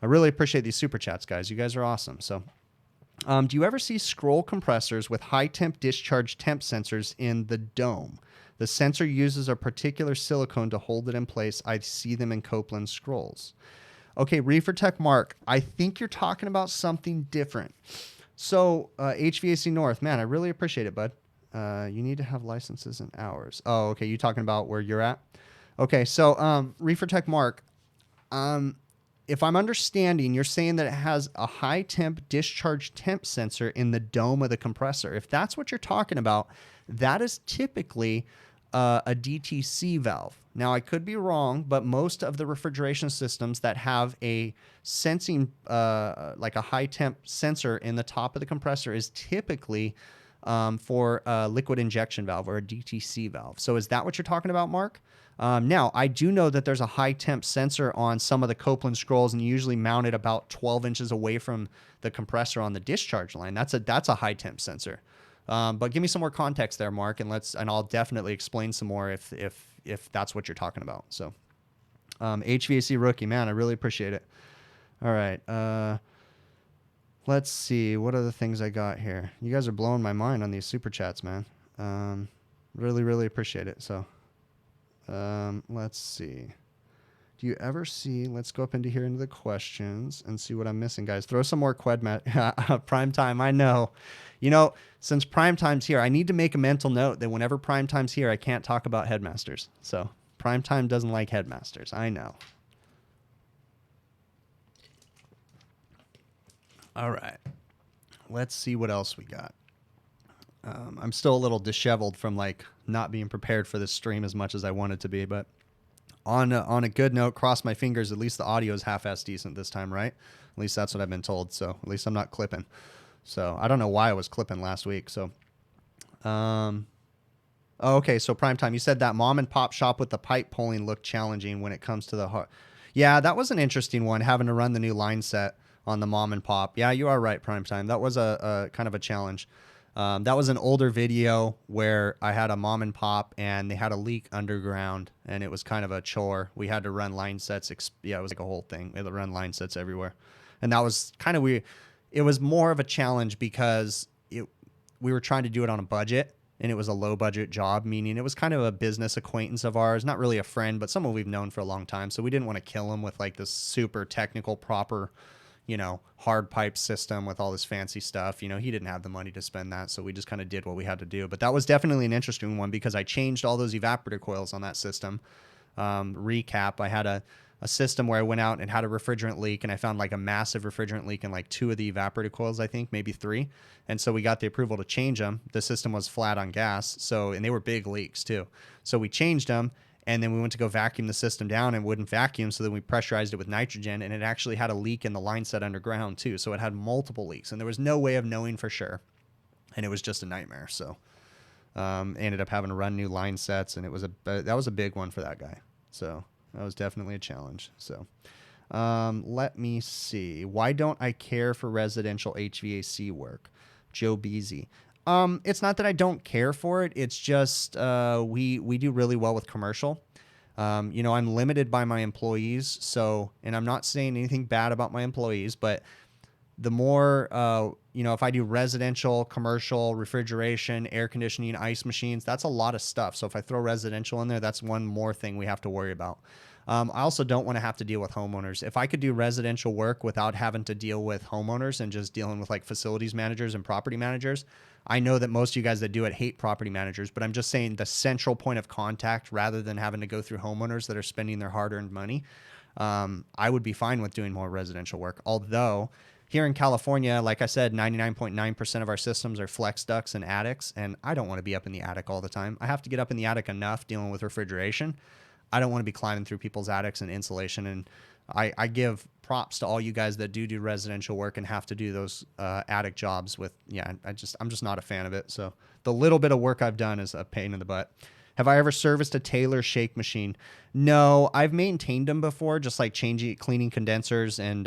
I really appreciate these super chats, guys. You guys are awesome. So do you ever see scroll compressors with high temp discharge temp sensors in the dome? The sensor uses a particular silicone to hold it in place. I see them in Copeland scrolls. Okay, Reefer Tech Mark, I think you're talking about something different. So HVAC North, man, I really appreciate it, bud. You need to have licenses and hours. Oh, okay. You talking about where you're at? Okay. So Reefer Tech Mark, if I'm understanding, you're saying that it has a high temp discharge temp sensor in the dome of the compressor. If that's what you're talking about, that is typically a DTC valve. Now, I could be wrong, but most of the refrigeration systems that have a sensing, like a high temp sensor in the top of the compressor, is typically for a liquid injection valve or a DTC valve. So is that what you're talking about, Mark? Now, I do know that there's a high temp sensor on some of the Copeland scrolls, and you usually mount it about 12 inches away from the compressor on the discharge line. That's a high temp sensor. But give me some more context there, Mark, and I'll definitely explain some more if that's what you're talking about. So, HVAC rookie, man, I really appreciate it. All right, let's see what other things I got here. You guys are blowing my mind on these super chats, man. Really, really appreciate it. So, let's see. Do you ever see? Let's go up into here into the questions and see what I'm missing, guys. Throw some more prime time. I know. You know, since prime time's here, I need to make a mental note that whenever prime time's here, I can't talk about headmasters. So prime time doesn't like headmasters. I know. All right. Let's see what else we got. I'm still a little disheveled from like not being prepared for this stream as much as I wanted to be, but on a good note, cross my fingers, at least the audio is half-ass decent this time, right? At least that's what I've been told. So at least I'm not clipping. So I don't know why I was clipping last week. So, okay. So prime time, you said that mom and pop shop with the pipe pulling looked challenging when it comes to the heart. Yeah, that was an interesting one, having to run the new line set on the mom and pop. Yeah, you are right, prime time. That was a kind of a challenge. That was an older video where I had a mom and pop and they had a leak underground and it was kind of a chore. We had to run line sets. Yeah, it was like a whole thing. We had to run line sets everywhere. And that was kind of weird. It was more of a challenge because we were trying to do it on a budget and it was a low budget job, meaning it was kind of a business acquaintance of ours, not really a friend, but someone we've known for a long time. So we didn't want to kill him with like this super technical, proper, hard pipe system with all this fancy stuff. He didn't have the money to spend that. So we just kind of did what we had to do. But that was definitely an interesting one because I changed all those evaporator coils on that system. Recap, I had a system where I went out and had a refrigerant leak, and I found like a massive refrigerant leak in like 2 of the evaporator coils, I think, maybe 3. And so we got the approval to change them. The system was flat on gas, so, and they were big leaks too. So we changed them, and then we went to go vacuum the system down and wouldn't vacuum, so then we pressurized it with nitrogen, and it actually had a leak in the line set underground too. So it had multiple leaks, and there was no way of knowing for sure. And it was just a nightmare. So ended up having to run new line sets, and that was a big one for that guy. So that was definitely a challenge. So let me see. Why don't I care for residential HVAC work? Joe Beasy. It's not that I don't care for it. It's just we do really well with commercial. You know, I'm limited by my employees. So, and I'm not saying anything bad about my employees, but the more, you know, if I do residential, commercial, refrigeration, air conditioning, ice machines, that's a lot of stuff. So if I throw residential in there, that's one more thing we have to worry about. I also don't want to have to deal with homeowners. If I could do residential work without having to deal with homeowners and just dealing with like facilities managers and property managers, I know that most of you guys that do it hate property managers, but I'm just saying the central point of contact rather than having to go through homeowners that are spending their hard-earned money, I would be fine with doing more residential work. Although here in California, like I said, 99.9% of our systems are flex ducts and attics, and I don't want to be up in the attic all the time. I have to get up in the attic enough dealing with refrigeration. I don't want to be climbing through people's attics and insulation. And I give props to all you guys that do residential work and have to do those attic jobs with, yeah, I'm just not a fan of it. So the little bit of work I've done is a pain in the butt. Have I ever serviced a Tailor shake machine? No, I've maintained them before, just like cleaning condensers and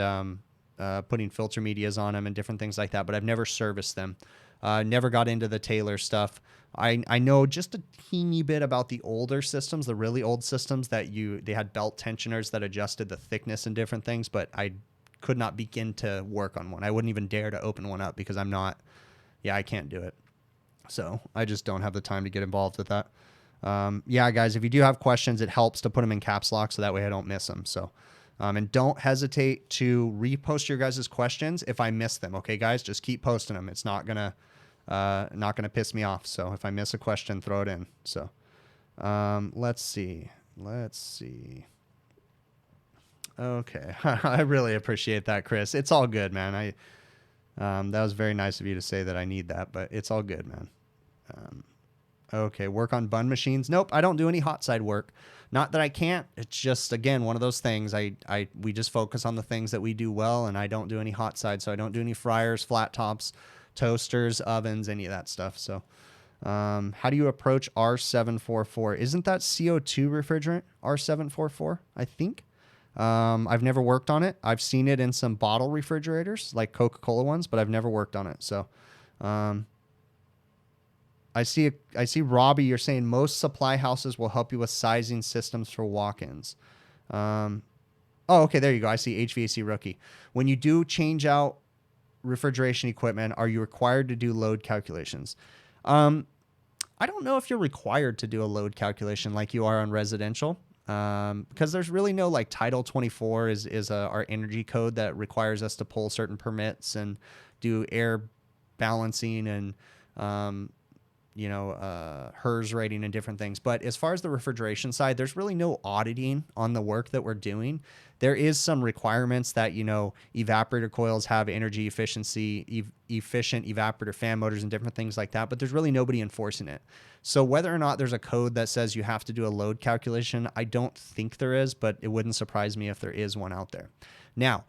putting filter medias on them and different things like that, but I've never serviced them. Never got into the Tailor stuff. I know just a teeny bit about the older systems, the really old systems that they had belt tensioners that adjusted the thickness and different things, but I could not begin to work on one. I wouldn't even dare to open one up because I can't do it. So I just don't have the time to get involved with that. Yeah, guys, if you do have questions, it helps to put them in caps lock so that way I don't miss them. So, and don't hesitate to repost your guys' questions if I miss them. Okay, guys, just keep posting them. It's not gonna piss me off. So if I miss a question, throw it in. So, let's see. Okay. I really appreciate that, Chris. It's all good, man. That was very nice of you to say that I need that, but it's all good, man. Okay. Work on bun machines. Nope. I don't do any hot side work. Not that I can't. It's just, again, one of those things. We just focus on the things that we do well, and I don't do any hot side. So I don't do any fryers, flat tops, toasters, ovens, any of that stuff. So, how do you approach R744? Isn't that CO2 refrigerant? R744, I think. I've never worked on it. I've seen it in some bottle refrigerators, like Coca-Cola ones, but I've never worked on it. So, I see Robbie, you're saying most supply houses will help you with sizing systems for walk-ins. Oh, okay, there you go. I see HVAC Rookie. When you do change out refrigeration equipment, are you required to do load calculations? I don't know if you're required to do a load calculation like you are on residential, because there's really no, like, Title 24 is our energy code that requires us to pull certain permits and do air balancing and HERS rating and different things. But as far as the refrigeration side, there's really no auditing on the work that we're doing. There is some requirements that, evaporator coils have energy efficiency, efficient evaporator fan motors and different things like that, but there's really nobody enforcing it. So whether or not there's a code that says you have to do a load calculation, I don't think there is, but it wouldn't surprise me if there is one out there. Now,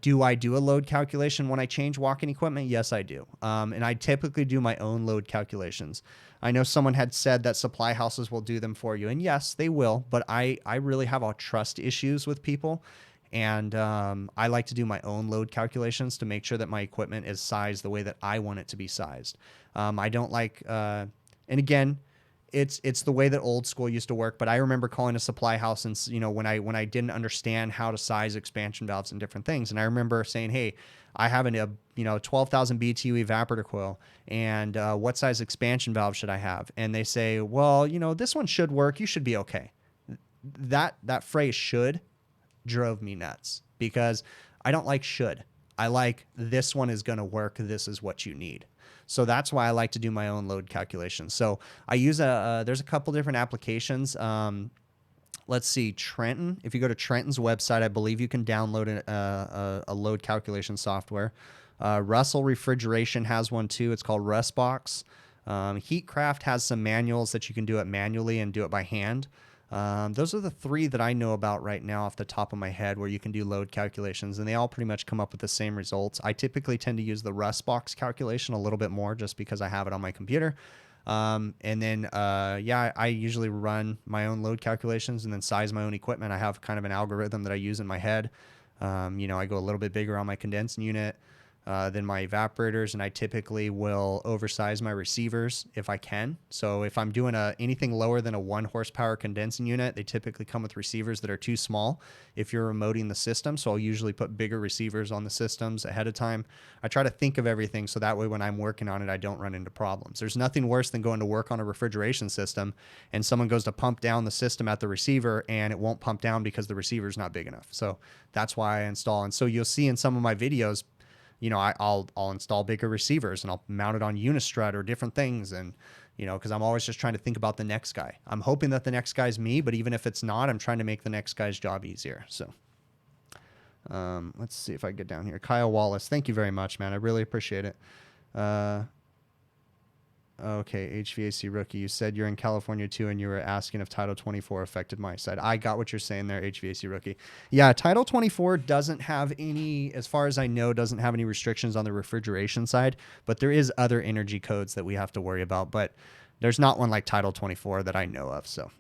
do I do a load calculation when I change walk-in equipment? Yes, I do. And I typically do my own load calculations. I know someone had said that supply houses will do them for you. And yes, they will. But I really have trust issues with people. And I like to do my own load calculations to make sure that my equipment is sized the way that I want it to be sized. I don't like, and again, it's the way that old school used to work. But I remember calling a supply house and, when I didn't understand how to size expansion valves and different things. And I remember saying, hey, I have a 12,000 BTU evaporator coil, and what size expansion valve should I have? And they say, well, this one should work. You should be okay. That phrase "should" drove me nuts because I don't like should. I like this one is going to work. This is what you need. So that's why I like to do my own load calculations. So I use there's a couple different applications. Let's see, Trenton. If you go to Trenton's website, I believe you can download a load calculation software. Russell Refrigeration has one too. It's called Rustbox. Heatcraft has some manuals that you can do it manually and do it by hand. Those are the three that I know about right now off the top of my head where you can do load calculations, and they all pretty much come up with the same results. I typically tend to use the Rustbox calculation a little bit more just because I have it on my computer. And then, yeah, I usually run my own load calculations and then size my own equipment. I have kind of an algorithm that I use in my head. You know, I go a little bit bigger on my condensing unit than my evaporators, and I typically will oversize my receivers if I can. So if I'm doing anything lower than a 1 horsepower condensing unit, they typically come with receivers that are too small if you're remoting the system. So I'll usually put bigger receivers on the systems ahead of time. I try to think of everything so that way when I'm working on it, I don't run into problems. There's nothing worse than going to work on a refrigeration system and someone goes to pump down the system at the receiver and it won't pump down because the receiver's not big enough. So that's why I install. And so you'll see in some of my videos, you know, I'll install bigger receivers and I'll mount it on Unistrut or different things. And, you know, because I'm always just trying to think about the next guy. I'm hoping that the next guy's me, but even if it's not, I'm trying to make the next guy's job easier. So let's see if I get down here. Kyle Wallace, thank you very much, man. I really appreciate it. Okay, HVAC rookie, you said you're in California too, and you were asking if Title 24 affected my side. I got what you're saying there, HVAC rookie. Yeah, Title 24 doesn't have any, as far as I know, doesn't have any restrictions on the refrigeration side, but there is other energy codes that we have to worry about, but there's not one like Title 24 that I know of. So,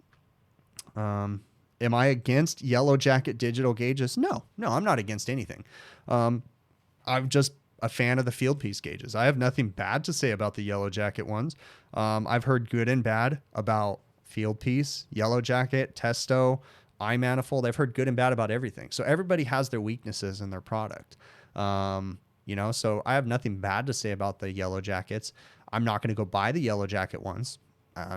am I against Yellow Jacket digital gauges? No, I'm not against anything. I've just a fan of the field piece gauges. I have nothing bad to say about the Yellow Jacket ones. I've heard good and bad about field piece, Yellow Jacket, Testo, iManifold. I've heard good and bad about everything. So everybody has their weaknesses in their product. You know, so I have nothing bad to say about the Yellow Jackets. I'm not going to go buy the Yellow Jacket ones.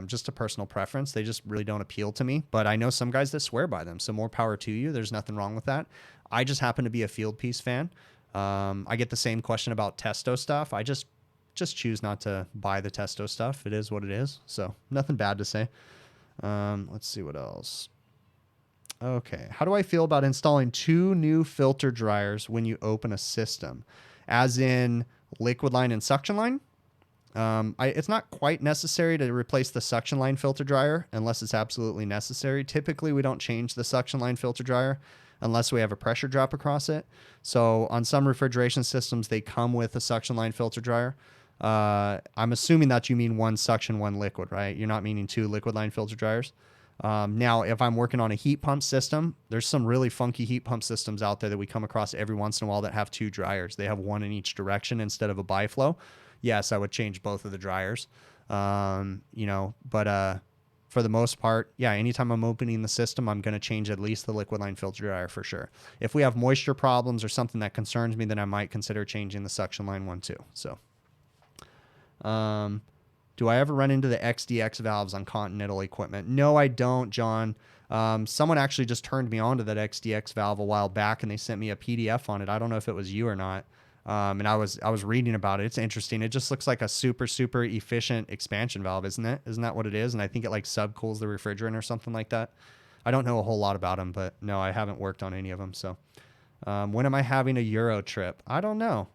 Just a personal preference. They just really don't appeal to me, but I know some guys that swear by them. So more power to you. There's nothing wrong with that. I just happen to be a field piece fan. I get the same question about Testo stuff. I just choose not to buy the Testo stuff. It is what it is. So nothing bad to say. Let's see what else. Okay. How do I feel about installing 2 new filter dryers when you open a system? As in liquid line and suction line? It's not quite necessary to replace the suction line filter dryer unless it's absolutely necessary. Typically, we don't change the suction line filter dryer unless we have a pressure drop across it. So on some refrigeration systems, they come with a suction line filter dryer. I'm assuming that you mean 1 suction, 1 liquid, right? You're not meaning 2 liquid line filter dryers. Now, if I'm working on a heat pump system, there's some really funky heat pump systems out there that we come across every once in a while that have 2 dryers. They have 1 in each direction instead of a biflow. Yes, I would change both of the dryers. You know, but for the most part, yeah, anytime I'm opening the system, I'm going to change at least the liquid line filter dryer for sure. If we have moisture problems or something that concerns me, then I might consider changing the suction line one too. So, do I ever run into the XDX valves on Continental equipment? No, I don't, John. Someone actually just turned me on to that XDX valve a while back, and they sent me a PDF on it. I don't know if it was you or not. And I was reading about it. It's interesting. It just looks like a super efficient expansion valve, isn't it? Isn't that what it is? And I think it like subcools the refrigerant or something like that. I don't know a whole lot about them, but no, I haven't worked on any of them. So, when am I having a Euro trip? I don't know.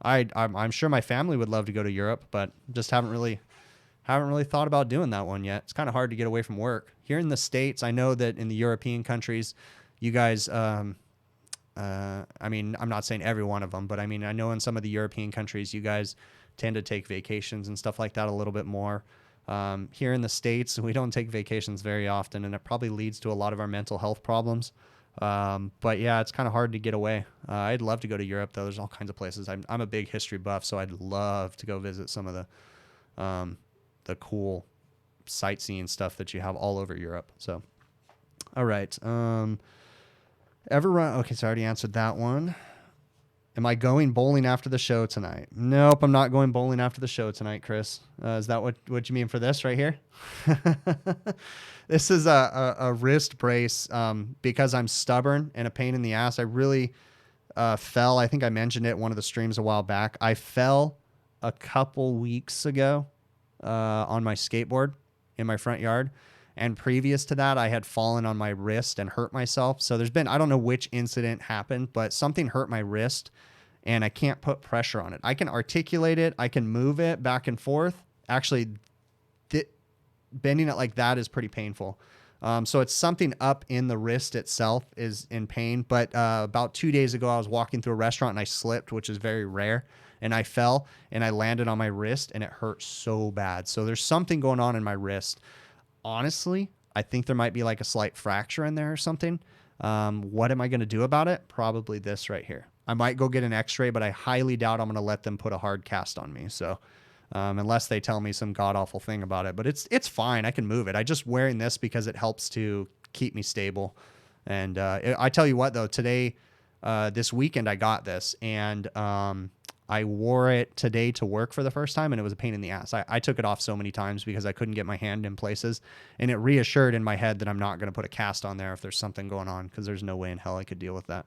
I'm sure my family would love to go to Europe, but just haven't really thought about doing that one yet. It's kind of hard to get away from work. Here in the States, I know that in the European countries, you guys, I mean, I'm not saying every one of them, but I mean, I know in some of the European countries, you guys tend to take vacations and stuff like that a little bit more. Here in the States, we don't take vacations very often, and it probably leads to a lot of our mental health problems. But yeah, it's kind of hard to get away. I'd love to go to Europe, though. There's all kinds of places. I'm a big history buff, so I'd love to go visit some of the cool sightseeing stuff that you have all over Europe. So, all right. Ever run? Okay, so I already answered that one. Am I going bowling after the show tonight? Nope, I'm not going bowling after the show tonight, Chris. Is that what you mean for this right here? This is a wrist brace because I'm stubborn and a pain in the ass. I really fell. I think I mentioned it in one of the streams a while back. I fell a couple weeks ago on my skateboard in my front yard. And previous to that, I had fallen on my wrist and hurt myself. So there's been, I don't know which incident happened, but something hurt my wrist and I can't put pressure on it. I can articulate it. I can move it back and forth. Actually, bending it like that is pretty painful. So it's something up in the wrist itself is in pain. But about 2 days ago, I was walking through a restaurant and I slipped, which is very rare. And I fell and I landed on my wrist and it hurt so bad. So there's something going on in my wrist. Honestly, I think there might be like a slight fracture in there or something. What am I going to do about it? Probably this right here. I might go get an x-ray, but I highly doubt I'm going to let them put a hard cast on me. So unless they tell me some god awful thing about it, but it's fine. I can move it. I just wearing this because it helps to keep me stable. And I tell you what though, today, this weekend I got this and I wore it today to work for the first time and it was a pain in the ass. I took it off so many times because I couldn't get my hand in places and it reassured in my head that I'm not going to put a cast on there if there's something going on because there's no way in hell I could deal with that.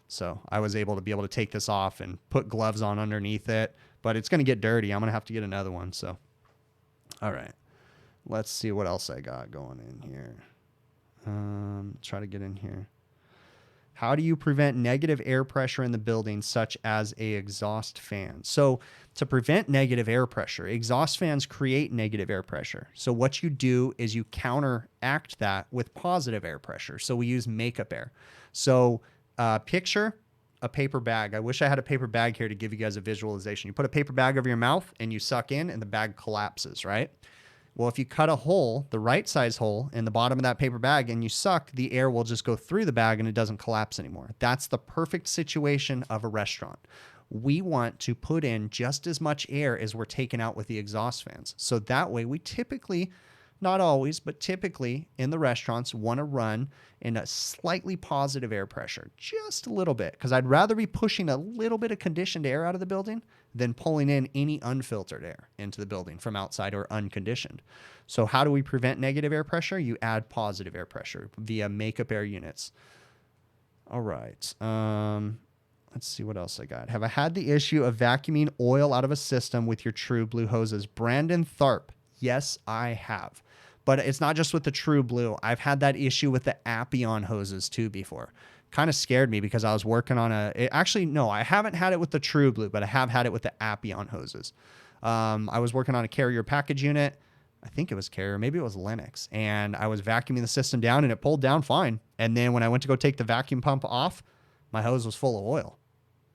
So I was able to take this off and put gloves on underneath it, but it's going to get dirty. I'm going to have to get another one. So, all right, let's see what else I got going in here. Try to get in here. How do you prevent negative air pressure in the building, such as a exhaust fan? So to prevent negative air pressure, exhaust fans create negative air pressure. So what you do is you counteract that with positive air pressure. So we use makeup air. So picture a paper bag. I wish I had a paper bag here to give you guys a visualization. You put a paper bag over your mouth and you suck in and the bag collapses, right? Well, if you cut a hole, the right size hole in the bottom of that paper bag and you suck, the air will just go through the bag and it doesn't collapse anymore. That's the perfect situation of a restaurant. We want to put in just as much air as we're taking out with the exhaust fans. So that way we typically, not always, but typically in the restaurants want to run in a slightly positive air pressure, just a little bit, because I'd rather be pushing a little bit of conditioned air out of the building than pulling in any unfiltered air into the building from outside or unconditioned. So how do we prevent negative air pressure? You add positive air pressure via makeup air units. All right. Let's see what else I got. Have I had the issue of vacuuming oil out of a system with your True Blue hoses? Brandon Tharp. Yes, I have. But it's not just with the True Blue. I've had that issue with the Appion hoses too before. Kind of scared me because I was working on actually, no, I haven't had it with the True Blue, but I have had it with the Appion hoses. I was working on a Carrier package unit. I think it was Carrier, maybe it was Lennox. And I was vacuuming the system down and it pulled down fine. And then when I went to go take the vacuum pump off, my hose was full of oil.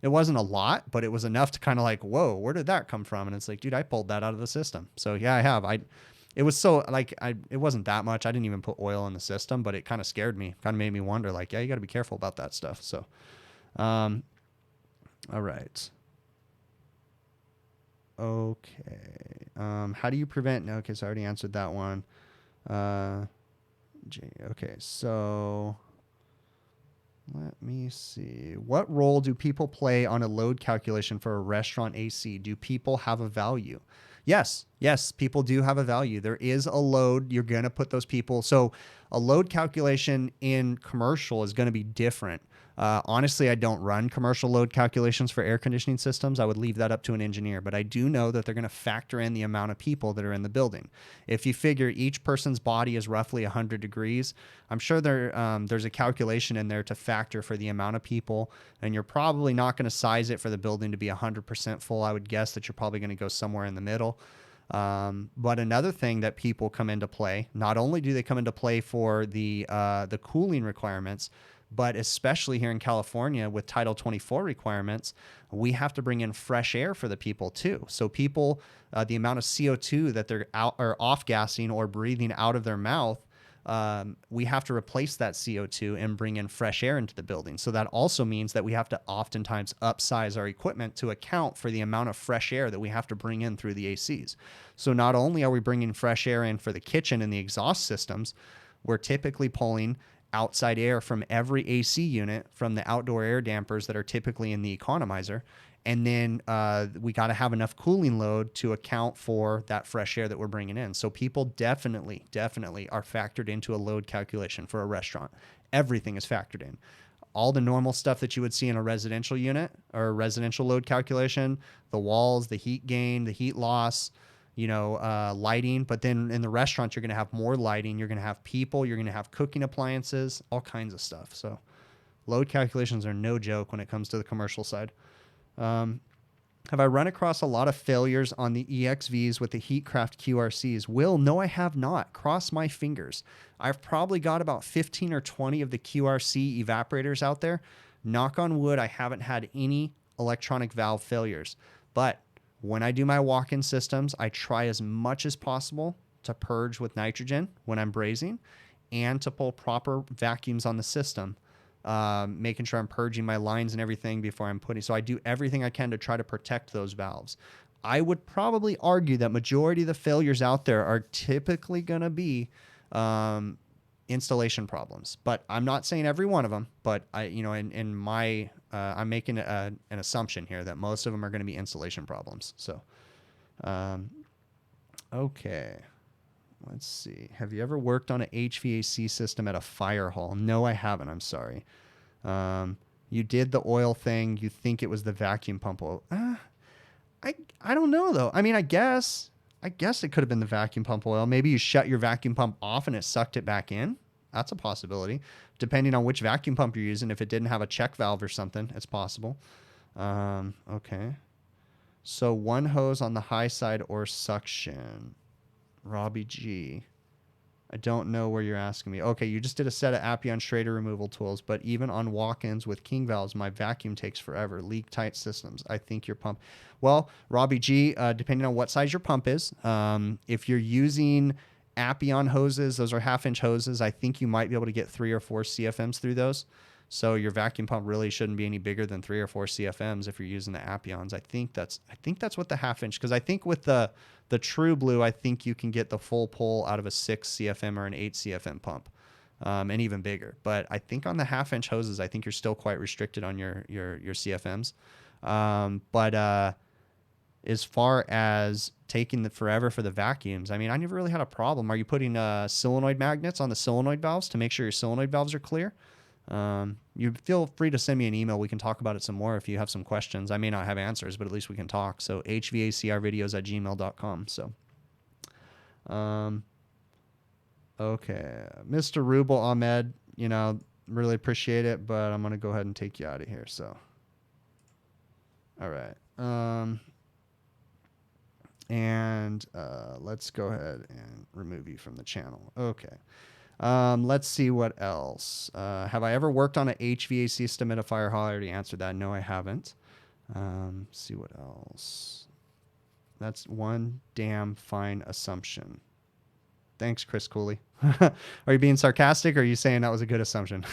It wasn't a lot, but it was enough to kind of like, whoa, where did that come from? And it's like, dude, I pulled that out of the system. So yeah, I have. It was so like, it wasn't that much. I didn't even put oil in the system, but it kind of scared me, kind of made me wonder like, yeah, you got to be careful about that stuff. So, all right. Okay. How do you prevent, okay, so I already answered that one. Okay. So let me see. What role do people play on a load calculation for a restaurant AC? Do people have a value? Yes, people do have a value. There is a load. You're going to put those people. So a load calculation in commercial is going to be different. Honestly, I don't run commercial load calculations for air conditioning systems. I would leave that up to an engineer, but I do know that they're going to factor in the amount of people that are in the building. If you figure each person's body is roughly 100 degrees, I'm sure there's a calculation in there to factor for the amount of people, and you're probably not going to size it for the building to be 100% full. I would guess that you're probably going to go somewhere in the middle. But another thing that people come into play, not only do they come into play for the cooling requirements, but especially here in California with Title 24 requirements, we have to bring in fresh air for the people too. So people, the amount of CO2 that they're out or off gassing or breathing out of their mouth, we have to replace that CO2 and bring in fresh air into the building. So that also means that we have to oftentimes upsize our equipment to account for the amount of fresh air that we have to bring in through the ACs. So not only are we bringing fresh air in for the kitchen and the exhaust systems, we're typically pulling outside air from every AC unit from the outdoor air dampers that are typically in the economizer. And then we got to have enough cooling load to account for that fresh air that we're bringing in. So people definitely are factored into a load calculation for a restaurant. Everything is factored in. All the normal stuff that you would see in a residential unit or a residential load calculation, the walls, the heat gain, the heat loss, lighting. But then in the restaurant, you're going to have more lighting. You're going to have people. You're going to have cooking appliances, all kinds of stuff. So load calculations are no joke when it comes to the commercial side. Have I run across a lot of failures on the EXVs with the Heatcraft QRCs? Will, no, I have not. Cross my fingers. I've probably got about 15 or 20 of the QRC evaporators out there. Knock on wood, I haven't had any electronic valve failures. But when I do my walk-in systems, I try as much as possible to purge with nitrogen when I'm brazing and to pull proper vacuums on the system. Making sure I'm purging my lines and everything before I'm putting. So I do everything I can to try to protect those valves. I would probably argue that majority of the failures out there are typically going to be installation problems. But I'm not saying every one of them. But in my I'm making an assumption here that most of them are going to be installation problems. So, okay. Let's see. Have you ever worked on an HVAC system at a fire hall? No, I haven't. I'm sorry. You did the oil thing. You think it was the vacuum pump oil. I don't know, though. I mean, I guess it could have been the vacuum pump oil. Maybe you shut your vacuum pump off and it sucked it back in. That's a possibility. Depending on which vacuum pump you're using. If it didn't have a check valve or something, it's possible. Okay. So one hose on the high side or suction. Robbie G. I don't know where you're asking me. Okay, you just did a set of Appian Schrader removal tools, but even on walk-ins with King valves, my vacuum takes forever. Leak tight systems. I think your pump. Well, Robbie G, depending on what size your pump is, if you're using Appian hoses, those are 1/2-inch hoses. I think you might be able to get 3 or 4 CFMs through those. So your vacuum pump really shouldn't be any bigger than 3 or 4 CFMs if you're using the Appians. I think that's what the 1/2-inch, because I think with the True Blue, I think you can get the full pull out of a 6 CFM or an 8 CFM pump, and even bigger. But I think on the 1/2-inch hoses, I think you're still quite restricted on your CFMs. But as far as taking forever for the vacuums, I mean, I never really had a problem. Are you putting solenoid magnets on the solenoid valves to make sure your solenoid valves are clear? You feel free to send me an email. We can talk about it some more if you have some questions. I may not have answers, but at least we can talk. So hvacrvideos@gmail.com. So, okay. Mr. Rubel Ahmed, really appreciate it, but I'm going to go ahead and take you out of here. So, all right. Let's go ahead and remove you from the channel. Okay. Let's see what else. Have I ever worked on an HVAC system at a fire hall? I already answered that. No, I haven't. See what else. That's one damn fine assumption. Thanks, Chris Cooley. Are you being sarcastic or are you saying that was a good assumption?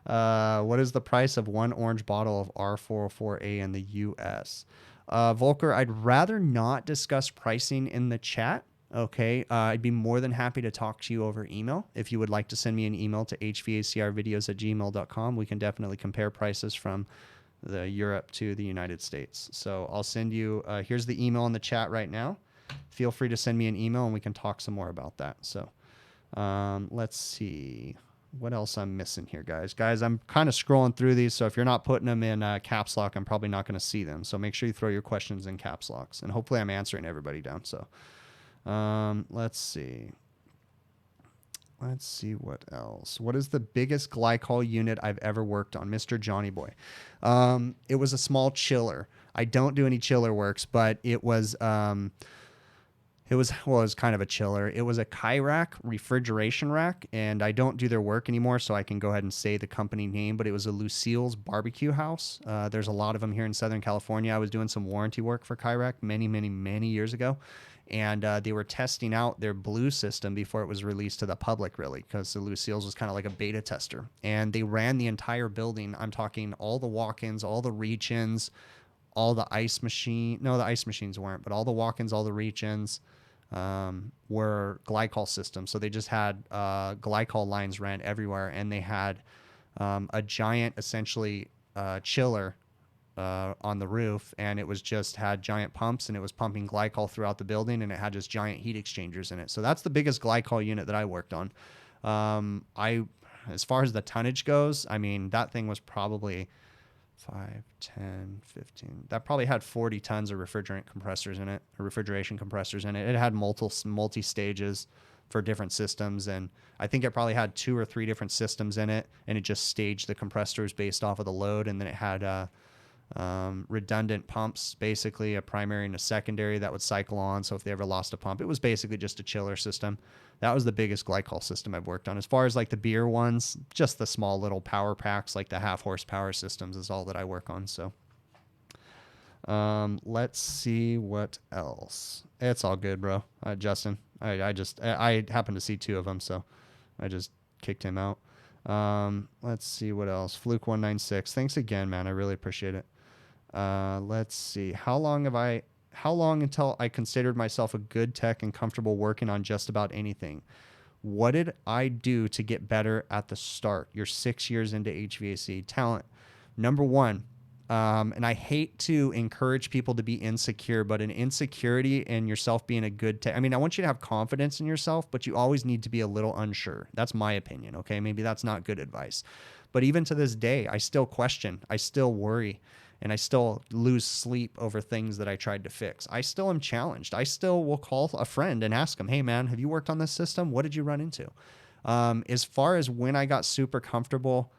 What is the price of one orange bottle of R404A in the US? Volker, I'd rather not discuss pricing in the chat. Okay, I'd be more than happy to talk to you over email. If you would like to send me an email to hvacrvideos@gmail.com, we can definitely compare prices from the Europe to the United States. So I'll send you, here's the email in the chat right now. Feel free to send me an email and we can talk some more about that. So let's see what else I'm missing here, guys. Guys, I'm kind of scrolling through these, so if you're not putting them in caps lock, I'm probably not going to see them. So make sure you throw your questions in caps locks, and hopefully I'm answering everybody down. So let's see. Let's see what else. What is the biggest glycol unit I've ever worked on? Mr. Johnny Boy. It was a small chiller. I don't do any chiller works, but it was kind of a chiller. It was a Hvacr refrigeration rack, and I don't do their work anymore, so I can go ahead and say the company name, but it was a Lucille's Barbecue House. There's a lot of them here in Southern California. I was doing some warranty work for Hvacr many, many, many years ago. And they were testing out their blue system before it was released to the public, really, because the Lucille's was kind of like a beta tester. And they ran the entire building. I'm talking all the walk-ins, all the reach-ins, all the ice machine. No, the ice machines weren't, but all the walk-ins, all the reach-ins were glycol systems. So they just had glycol lines ran everywhere, and they had a giant, essentially, chiller on the roof, and it was just had giant pumps, and it was pumping glycol throughout the building, and it had just giant heat exchangers in it. So that's the biggest glycol unit that I worked on. As far as the tonnage goes, I mean, that thing was probably 5, 10, 15. That probably had 40 tons of refrigerant compressors in it, or refrigeration compressors in it. It had multi stages for different systems, and I think it probably had 2 or 3 different systems in it, and it just staged the compressors based off of the load, and then it had redundant pumps, basically a primary and a secondary that would cycle on. So if they ever lost a pump, it was basically just a chiller system. That was the biggest glycol system I've worked on. As far as like the beer ones, just the small little power packs, like the 1/2 horsepower systems is all that I work on. So let's see what else. It's all good, bro. Justin, I happened to see 2 of them, so I just kicked him out. Let's see what else. Fluke196. Thanks again, man. I really appreciate it. Let's see. How long until I considered myself a good tech and comfortable working on just about anything? What did I do to get better at the start? You're 6 years into HVAC. Talent. Number 1, and I hate to encourage people to be insecure, but an insecurity in yourself being a good tech. I mean, I want you to have confidence in yourself, but you always need to be a little unsure. That's my opinion. Okay. Maybe that's not good advice, but even to this day, I still question, I still worry, and I still lose sleep over things that I tried to fix. I still am challenged. I still will call a friend and ask him, hey man, have you worked on this system? What did you run into? As far as when I got super comfortable,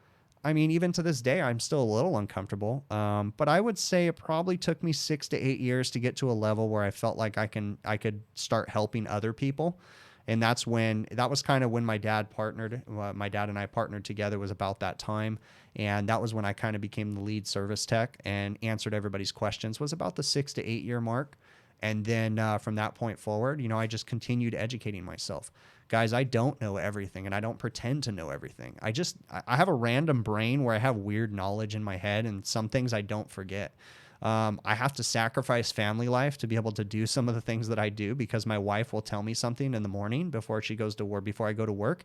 I mean, even to this day, I'm still a little uncomfortable. But I would say it probably took me 6 to 8 years to get to a level where I felt like I could start helping other people. And that was kind of when my dad and I partnered together, was about that time. And that was when I kind of became the lead service tech and answered everybody's questions, was about the 6 to 8 year mark. And then from that point forward, I just continued educating myself. Guys, I don't know everything, and I don't pretend to know everything. I have a random brain where I have weird knowledge in my head, and some things I don't forget. I have to sacrifice family life to be able to do some of the things that I do, because my wife will tell me something in the morning before she goes to work, before I go to work,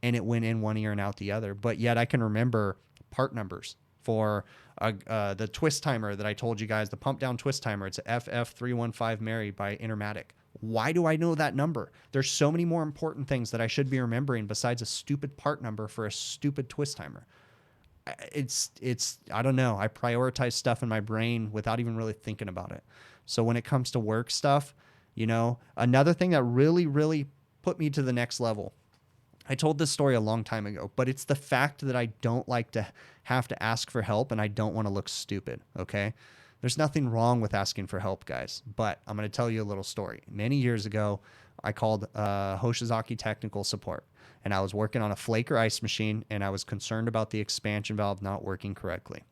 and it went in one ear and out the other. But yet I can remember part numbers for the twist timer that I told you guys, the pump down twist timer. It's a FF315 Mary by Intermatic. Why do I know that number? There's so many more important things that I should be remembering besides a stupid part number for a stupid twist timer. I don't know. I prioritize stuff in my brain without even really thinking about it. So when it comes to work stuff, another thing that really, really put me to the next level. I told this story a long time ago, but it's the fact that I don't like to have to ask for help, and I don't want to look stupid. Okay. There's nothing wrong with asking for help, guys, but I'm going to tell you a little story. Many years ago, I called Hoshizaki Technical Support, and I was working on a flaker ice machine, and I was concerned about the expansion valve not working correctly.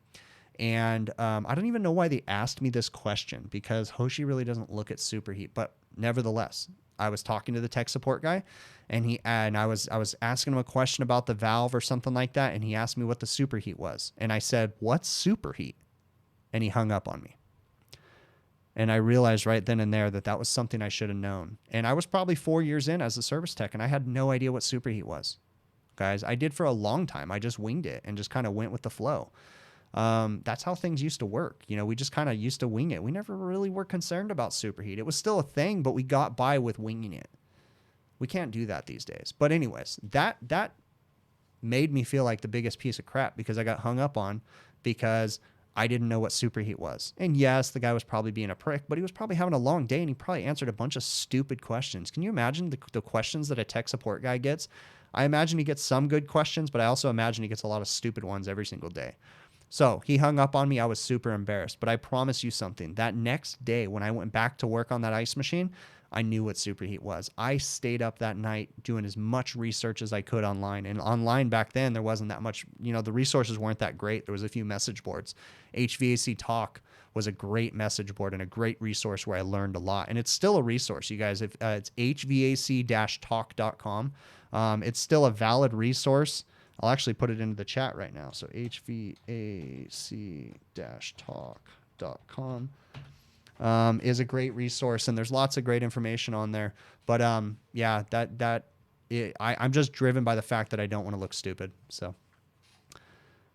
And I don't even know why they asked me this question, because Hoshi really doesn't look at superheat, but nevertheless, I was talking to the tech support guy, and I was asking him a question about the valve or something like that, and he asked me what the superheat was, and I said, "What's superheat?" And he hung up on me. And I realized right then and there that was something I should have known. And I was probably 4 years in as a service tech, and I had no idea what superheat was. Guys, I did for a long time. I just winged it and just kind of went with the flow. That's how things used to work. We just kind of used to wing it. We never really were concerned about superheat. It was still a thing, but we got by with winging it. We can't do that these days. But anyways, that made me feel like the biggest piece of crap, because I got hung up on because I didn't know what superheat was. And yes, the guy was probably being a prick, but he was probably having a long day, and he probably answered a bunch of stupid questions. Can you imagine the questions that a tech support guy gets? I imagine he gets some good questions, but I also imagine he gets a lot of stupid ones every single day. So he hung up on me. I was super embarrassed, but I promise you something. That next day, when I went back to work on that ice machine, I knew what superheat was. I stayed up that night doing as much research as I could online. And online back then, there wasn't that much, the resources weren't that great. There was a few message boards. HVAC Talk was a great message board and a great resource where I learned a lot. And it's still a resource, you guys. If it's hvac-talk.com. It's still a valid resource. I'll actually put it into the chat right now. So hvac-talk.com. Is a great resource, and there's lots of great information on there. But I'm just driven by the fact that I don't want to look stupid. So,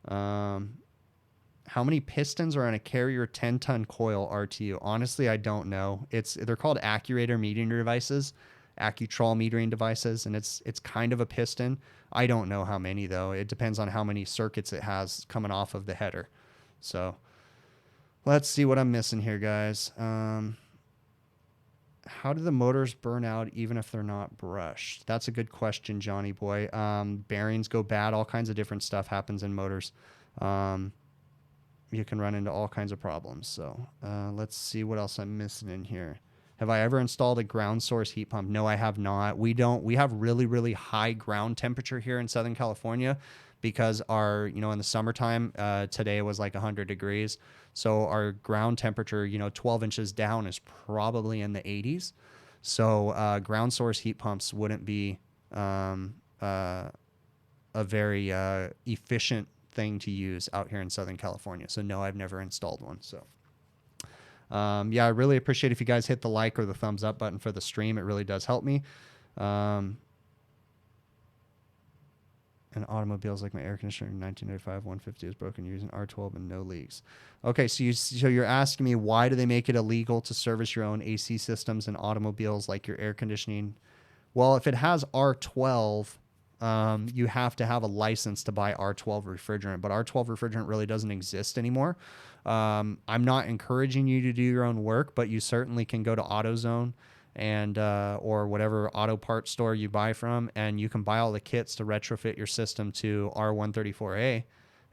how many pistons are on a Carrier 10-ton coil RTU? Honestly, I don't know. They're called Accurator metering devices, Accutrol metering devices, and it's kind of a piston. I don't know how many though. It depends on how many circuits it has coming off of the header. So let's see what I'm missing here, guys. How do the motors burn out even if they're not brushed? That's a good question, Johnny boy. Bearings go bad. All kinds of different stuff happens in motors. You can run into all kinds of problems. So let's see what else I'm missing in here. Have I ever installed a ground source heat pump? No, I have not. We don't. We have really, really high ground temperature here in Southern California because our, in the summertime, today was like 100 degrees. So our ground temperature, 12 inches down is probably in the 80s. So ground source heat pumps wouldn't be a very efficient thing to use out here in Southern California. So no, I've never installed one. So yeah, I really appreciate if you guys hit the like or the thumbs up button for the stream. It really does help me. And automobiles like my air conditioner in 1995 150 is broken using R12 and no leaks. Okay, so you're asking me, why do they make it illegal to service your own AC systems in automobiles like your air conditioning? Well, if it has R12, you have to have a license to buy R12 refrigerant, but R12 refrigerant really doesn't exist anymore. I'm not encouraging you to do your own work, but you certainly can go to AutoZone and or whatever auto parts store you buy from, and you can buy all the kits to retrofit your system to R134A,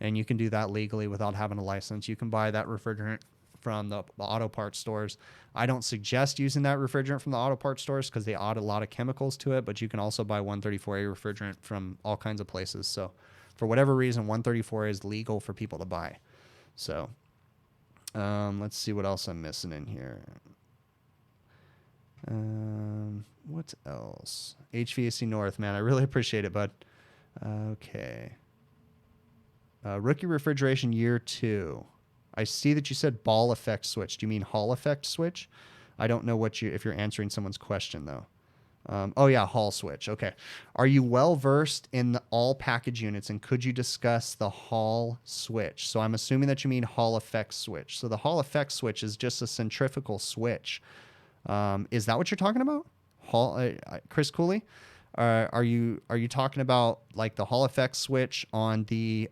and you can do that legally without having a license. You can buy that refrigerant from the auto parts stores. I don't suggest using that refrigerant from the auto parts stores because they add a lot of chemicals to it, but you can also buy 134A refrigerant from all kinds of places. So for whatever reason, 134A is legal for people to buy. So let's see what else I'm missing in here. What else? HVAC North, man, I really appreciate it, bud. Okay. Rookie refrigeration year 2. I see that you said ball effect switch. Do you mean Hall effect switch? I don't know if you're answering someone's question though. Oh yeah, Hall switch. Okay. Are you well versed in the all package units, and could you discuss the Hall switch? So I'm assuming that you mean Hall effect switch. So the Hall effect switch is just a centrifugal switch. Is that what you're talking about? Chris Cooley? Are you talking about like the Hall effect switch on the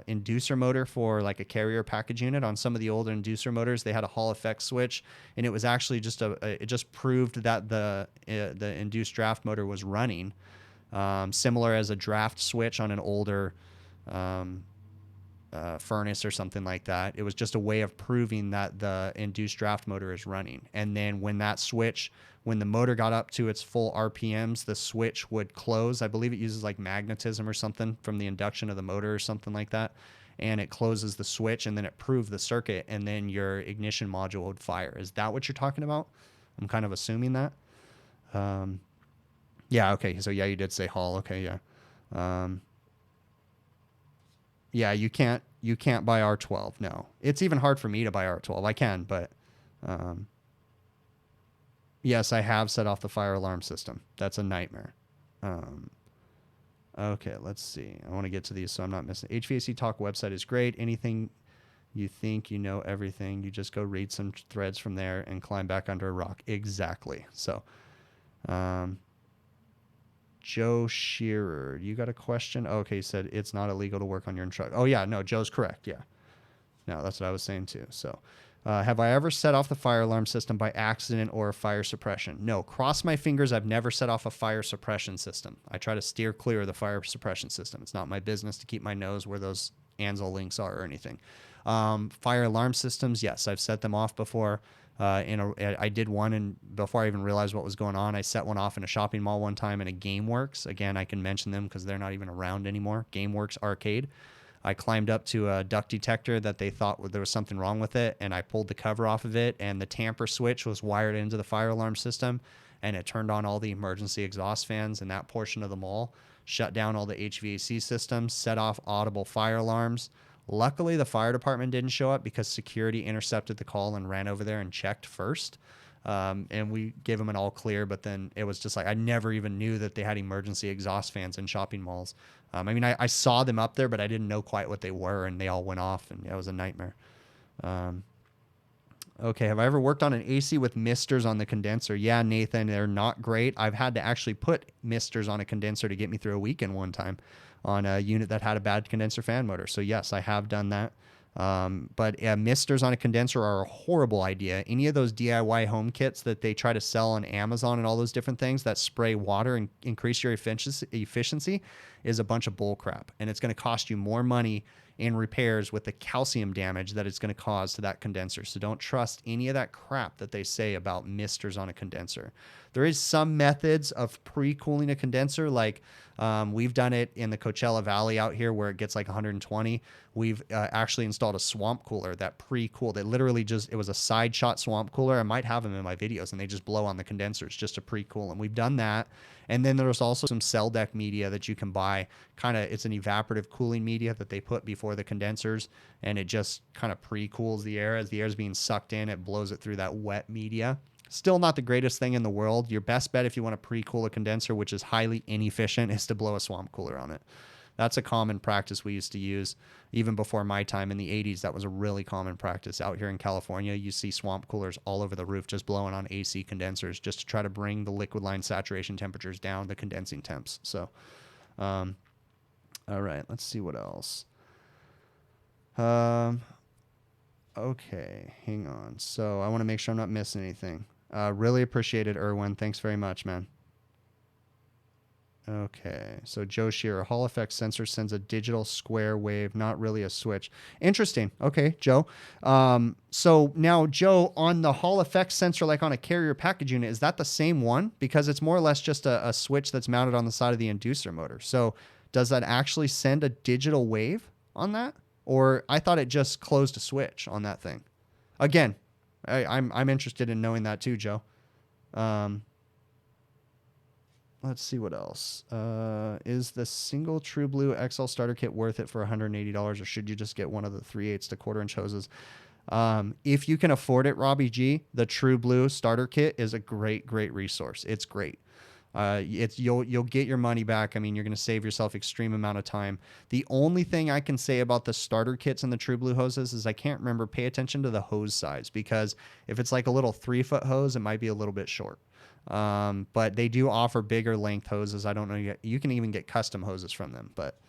inducer motor for like a carrier package unit? On some of the older inducer motors, they had a Hall effect switch, and it was actually just it just proved that the induced draft motor was running, similar as a draft switch on an older furnace or something like that. It was just a way of proving that the induced draft motor is running. And then when the motor got up to its full RPMs, the switch would close. I believe it uses like magnetism or something from the induction of the motor or something like that. And it closes the switch, and then it proved the circuit, and then your ignition module would fire. Is that what you're talking about? I'm kind of assuming that. Yeah, okay. So yeah, you did say Hall. Okay, yeah. Yeah, you can't buy R12. No, it's even hard for me to buy R12. I can, but yes, I have set off the fire alarm system. That's a nightmare. Okay, let's see. I want to get to these so I'm not missing. HVAC Talk website is great. Anything you think you know everything, you just go read some threads from there and climb back under a rock. Exactly. So, Joe Shearer, you got a question? Oh, okay, he said it's not illegal to work on your own truck. Oh, yeah, no, Joe's correct, yeah. No, that's what I was saying too. So, have I ever set off the fire alarm system by accident or fire suppression? No, cross my fingers, I've never set off a fire suppression system. I try to steer clear of the fire suppression system. It's not my business to keep my nose where those Ansel links are or anything. Fire alarm systems, yes, I've set them off before. I did one, and before I even realized what was going on, I set one off in a shopping mall one time in a GameWorks. Again, I can mention them because they're not even around anymore. GameWorks Arcade. I climbed up to a duct detector that they thought there was something wrong with it, and I pulled the cover off of it, and the tamper switch was wired into the fire alarm system, and it turned on all the emergency exhaust fans in that portion of the mall, shut down all the HVAC systems, set off audible fire alarms. Luckily, the fire department didn't show up because security intercepted the call and ran over there and checked first. And we gave them an all clear, but then it was just like, I never even knew that they had emergency exhaust fans in shopping malls. I mean, I saw them up there, but I didn't know quite what they were, and they all went off, and it was a nightmare. Okay, have I ever worked on an AC with misters on the condenser? Yeah, Nathan, they're not great. I've had to actually put misters on a condenser to get me through a weekend one time on a unit that had a bad condenser fan motor. So yes, I have done that. But misters on a condenser are a horrible idea. Any of those DIY home kits that they try to sell on Amazon and all those different things that spray water and increase your efficiency is a bunch of bull crap. And it's going to cost you more money in repairs with the calcium damage that it's going to cause to that condenser. So don't trust any of that crap that they say about misters on a condenser. There is some methods of pre-cooling a condenser, like we've done it in the Coachella Valley out here where it gets like 120. We've actually installed a swamp cooler that pre-cooled. It literally it was a side shot swamp cooler. I might have them in my videos, and they just blow on the condensers just to pre-cool them. We've done that. And then there's also some cell deck media that you can buy. It's an evaporative cooling media that they put before the condensers, and it just kind of pre-cools the air. As the air is being sucked in, it blows it through that wet media. Still not the greatest thing in the world. Your best bet if you want to pre-cool a condenser, which is highly inefficient, is to blow a swamp cooler on it. That's a common practice we used to use even before my time in the 80s. That was a really common practice out here in California. You see swamp coolers all over the roof just blowing on AC condensers just to try to bring the liquid line saturation temperatures down, the condensing temps. So, all right, let's see what else. Okay, hang on. So I want to make sure I'm not missing anything. Really appreciate it, Erwin. Thanks very much, man. Okay, so Joe Shearer, Hall effect sensor sends a digital square wave, not really a switch. Interesting. Okay, Joe. So now, Joe, on the Hall effect sensor, like on a carrier package unit, is that the same one? Because it's more or less just a switch that's mounted on the side of the inducer motor. So does that actually send a digital wave on that? Or I thought it just closed a switch on that thing. Again, I'm interested in knowing that too, Joe. Let's see what else. Is the single True Blue XL starter kit worth it for $180, or should you just get one of the 3/8 to 1/4 hoses? If you can afford it, Robbie G, the True Blue starter kit is a great resource. It's great. You'll get your money back. I mean, you're going to save yourself extreme amount of time. The only thing I can say about the starter kits and the True Blue hoses is I can't remember. Pay attention to the hose size, because if it's like a little 3-foot hose, it might be a little bit short. But they do offer bigger length hoses. I don't know yet. You can even get custom hoses from them, but,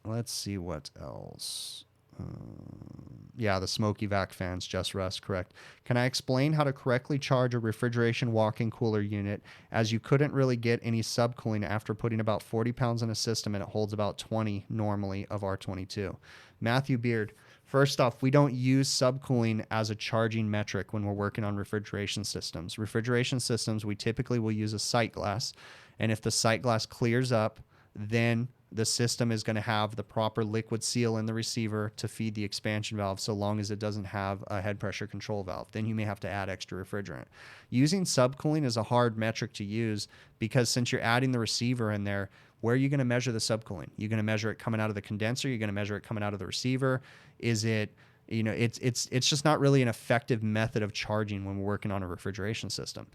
let's see what else. Yeah, the smoky vac fans, just Russ, correct. Can I explain how to correctly charge a refrigeration walk-in cooler unit, as you couldn't really get any subcooling after putting about 40 pounds in a system, and it holds about 20 normally of R22. Matthew Beard, first off, we don't use subcooling as a charging metric when we're working on refrigeration systems. Refrigeration systems, we typically will use a sight glass, and if the sight glass clears up, then the system is going to have the proper liquid seal in the receiver to feed the expansion valve, so long as it doesn't have a head pressure control valve. Then you may have to add extra refrigerant. Using subcooling is a hard metric to use, because since you're adding the receiver in there, where are you going to measure the subcooling? You're going to measure it coming out of the condenser? You're going to measure it coming out of the receiver? Is it, it's just not really an effective method of charging when we're working on a refrigeration system.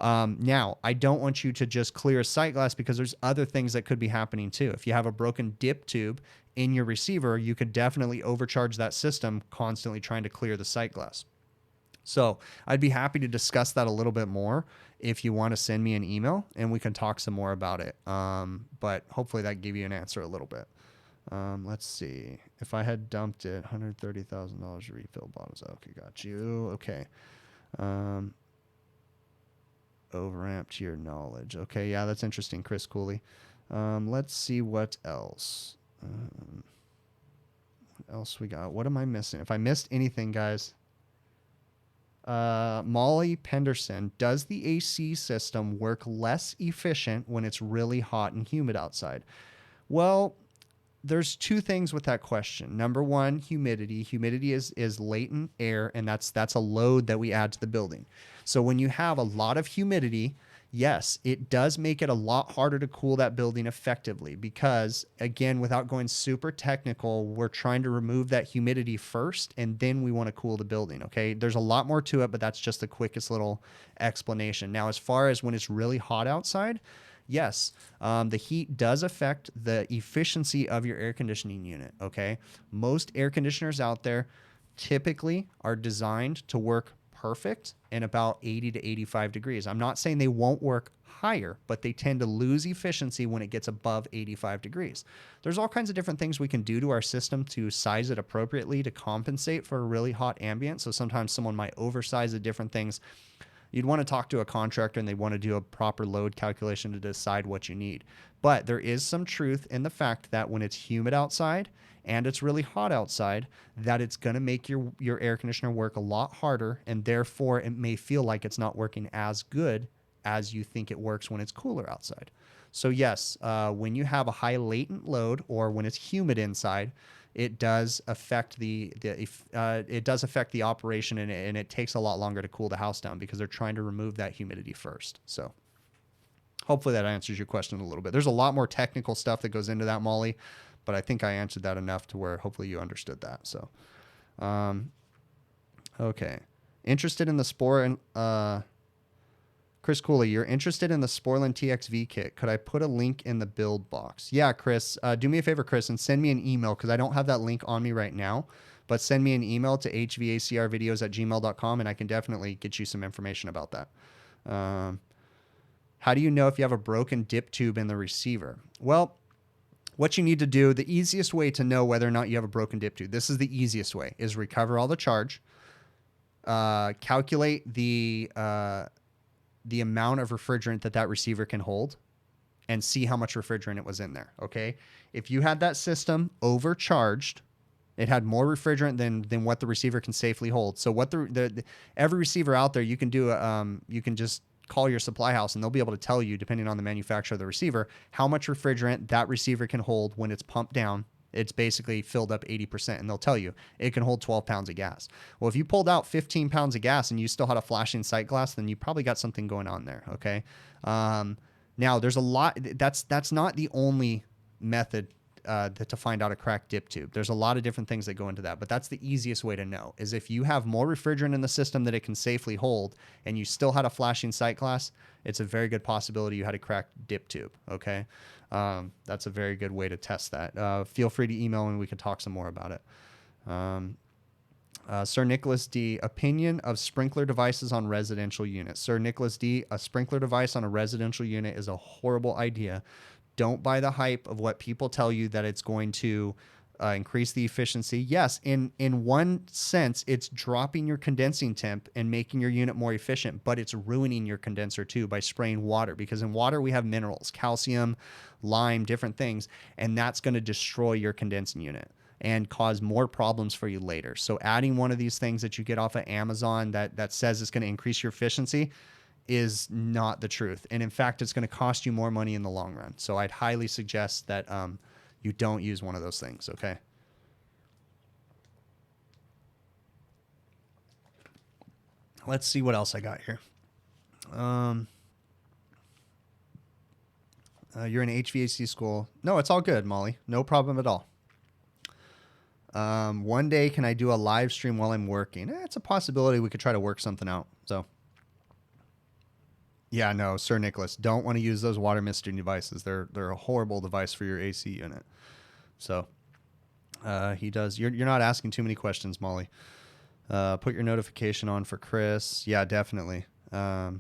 Now, I don't want you to just clear a sight glass, because there's other things that could be happening too. If you have a broken dip tube in your receiver, you could definitely overcharge that system constantly trying to clear the sight glass. So I'd be happy to discuss that a little bit more if you want to send me an email, and we can talk some more about it. But hopefully that gave you an answer a little bit. Let's see. If I had dumped it, $130,000 refill bottles. Okay, got you. Okay. Overamp to your knowledge. Okay, yeah, that's interesting, Chris Cooley. Let's see what else. What else we got? What am I missing? If I missed anything, guys. Molly Penderson, does the AC system work less efficient when it's really hot and humid outside? Well, there's two things with that question. Number one, humidity. Humidity is latent air, and that's a load that we add to the building. So when you have a lot of humidity, yes, it does make it a lot harder to cool that building effectively, because, again, without going super technical, we're trying to remove that humidity first, and then we want to cool the building, okay? There's a lot more to it, but that's just the quickest little explanation. Now, as far as when it's really hot outside, yes, the heat does affect the efficiency of your air conditioning unit, okay? Most air conditioners out there typically are designed to work perfect in about 80 to 85 degrees. I'm not saying they won't work higher, but they tend to lose efficiency when it gets above 85 degrees. There's all kinds of different things we can do to our system to size it appropriately to compensate for a really hot ambient. So sometimes someone might oversize it, different things. You'd want to talk to a contractor and they want to do a proper load calculation to decide what you need. But there is some truth in the fact that when it's humid outside and it's really hot outside, that it's going to make your air conditioner work a lot harder, and therefore it may feel like it's not working as good as you think it works when it's cooler outside. So yes, when you have a high latent load or when it's humid inside, it does affect the operation, and it takes a lot longer to cool the house down because they're trying to remove that humidity first. So hopefully that answers your question a little bit. There's a lot more technical stuff that goes into that, Molly, but I think I answered that enough to where hopefully you understood that. So, okay. Interested in the Spore and, Chris Cooley, you're interested in the Sporlan TXV kit. Could I put a link in the build box? Yeah, Chris, do me a favor, Chris, and send me an email because I don't have that link on me right now, but send me an email to hvacrvideos@gmail.com and I can definitely get you some information about that. How do you know if you have a broken dip tube in the receiver? Well, what you need to do, the easiest way to know whether or not you have a broken dip tube, this is the easiest way, is recover all the charge, calculate the amount of refrigerant that receiver can hold, and see how much refrigerant it was in there, okay? If you had that system overcharged, it had more refrigerant than what the receiver can safely hold. So what every receiver out there, you can do, you can just call your supply house and they'll be able to tell you, depending on the manufacturer of the receiver, how much refrigerant that receiver can hold when it's pumped down. It's basically filled up 80%, and they'll tell you it can hold 12 pounds of gas. Well, if you pulled out 15 pounds of gas and you still had a flashing sight glass, then you probably got something going on there, okay? Now, there's a lot. That's not the only method to find out a cracked dip tube. There's a lot of different things that go into that, but that's the easiest way to know, is if you have more refrigerant in the system that it can safely hold and you still had a flashing sight glass, it's a very good possibility you had a cracked dip tube, okay? That's a very good way to test that. Feel free to email and we can talk some more about it. Sir Nicholas D, opinion of sprinkler devices on residential units. Sir Nicholas D, a sprinkler device on a residential unit is a horrible idea. Don't buy the hype of what people tell you that it's going to increase the efficiency. Yes, in one sense, it's dropping your condensing temp and making your unit more efficient, but it's ruining your condenser too by spraying water, because in water we have minerals, calcium, lime, different things, and that's going to destroy your condensing unit and cause more problems for you later. So adding one of these things that you get off of Amazon that says it's going to increase your efficiency is not the truth. And in fact, it's going to cost you more money in the long run. So I'd highly suggest that you don't use one of those things, okay? Let's see what else I got here. You're in HVAC school. No, it's all good, Molly. No problem at all. One day, can I do a live stream while I'm working? It's a possibility. We could try to work something out. So, yeah, no, Sir Nicholas, don't want to use those water misting devices. They're a horrible device for your AC unit. So, he does. You're not asking too many questions, Molly. Put your notification on for Chris. Yeah, definitely. I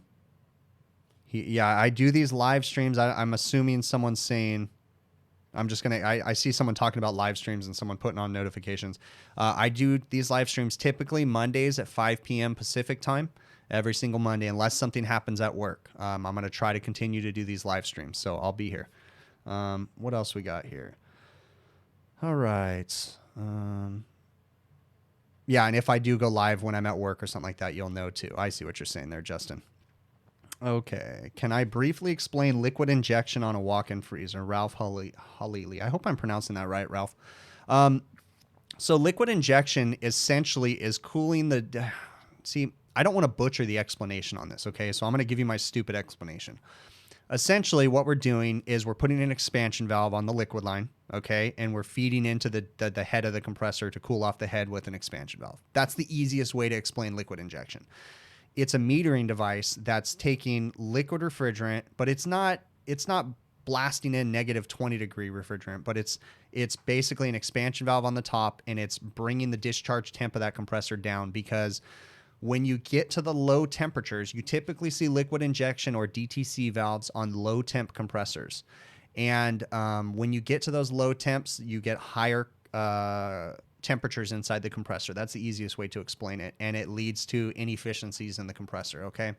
do these live streams. I'm assuming someone's saying, I see someone talking about live streams and someone putting on notifications. I do these live streams typically Mondays at 5 p.m. Pacific time, every single Monday, unless something happens at work. I'm going to try to continue to do these live streams, so I'll be here. What else we got here? All right. Yeah, and if I do go live when I'm at work or something like that, you'll know too. I see what you're saying there, Justin. Okay. Can I briefly explain liquid injection on a walk-in freezer? Ralph Halili. I hope I'm pronouncing that right, Ralph. So liquid injection essentially is cooling the... See, I don't want to butcher the explanation on this, okay? So I'm going to give you my stupid explanation. Essentially, what we're doing is we're putting an expansion valve on the liquid line, okay? And we're feeding into the head of the compressor to cool off the head with an expansion valve. That's the easiest way to explain liquid injection. It's a metering device that's taking liquid refrigerant, but it's not blasting in negative 20 degree refrigerant, but it's basically an expansion valve on the top, and it's bringing the discharge temp of that compressor down, because When you get to the low temperatures, you typically see liquid injection or DTC valves on low temp compressors. And when you get to those low temps, you get higher temperatures inside the compressor. That's the easiest way to explain it. And it leads to inefficiencies in the compressor, okay?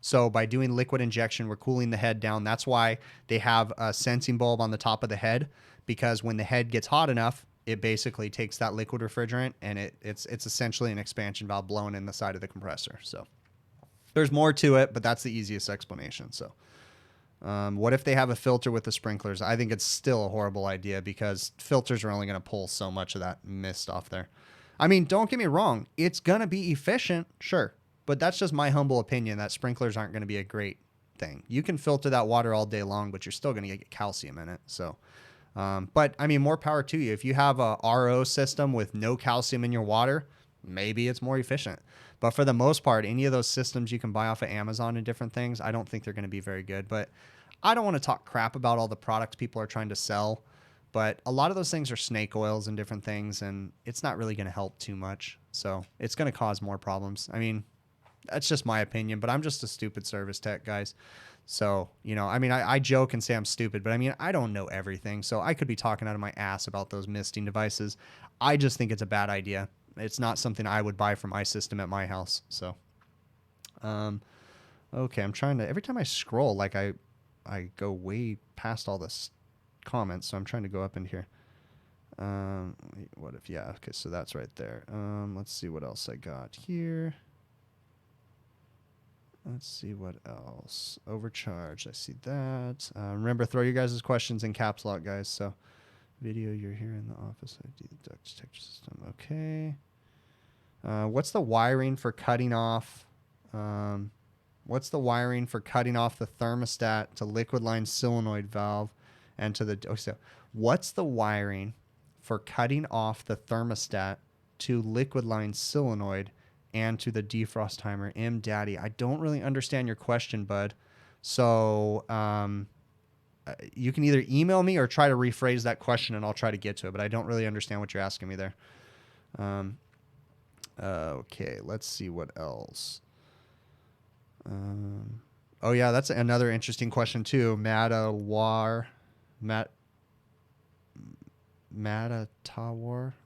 So by doing liquid injection, we're cooling the head down. That's why they have a sensing bulb on the top of the head, because when the head gets hot enough, it basically takes that liquid refrigerant and it's essentially an expansion valve blown in the side of the compressor. So there's more to it, but that's the easiest explanation. So what if they have a filter with the sprinklers? I think it's still a horrible idea because filters are only going to pull so much of that mist off there. I mean, don't get me wrong. It's going to be efficient, sure. But that's just my humble opinion that sprinklers aren't going to be a great thing. You can filter that water all day long, but you're still going to get calcium in it. So, but I mean, more power to you. If you have a RO system with no calcium in your water, maybe it's more efficient. But for the most part, any of those systems you can buy off of Amazon and different things, I don't think they're going to be very good. But I don't want to talk crap about all the products people are trying to sell. But a lot of those things are snake oils and different things, and it's not really going to help too much. So it's going to cause more problems. I mean, that's just my opinion, but I'm just a stupid service tech, guys. So, you know, I mean, I joke and say I'm stupid, but I mean, I don't know everything. So I could be talking out of my ass about those misting devices. I just think it's a bad idea. It's not something I would buy for my system at my house. So, okay, I'm trying to, every time I scroll, like I go way past all this comments. So I'm trying to go up in here. What if, yeah, okay, so that's right there. Let's see what else I got here. Let's see what else. Overcharged. I see that. Remember, throw your guys' questions in caps lock, guys. So, video, you're here in the office. I do the duct detector system. Okay. What's the wiring for cutting off? What's the wiring for cutting off the thermostat to liquid line solenoid valve and to the? Oh, so what's the wiring for cutting off the thermostat to liquid line solenoid and to the defrost timer? Daddy, I don't really understand your question, bud. So you can either email me or try to rephrase that question and I'll try to get to it, but I don't really understand what you're asking me there. Okay, let's see what else. Oh yeah, that's another interesting question too. Matatawar.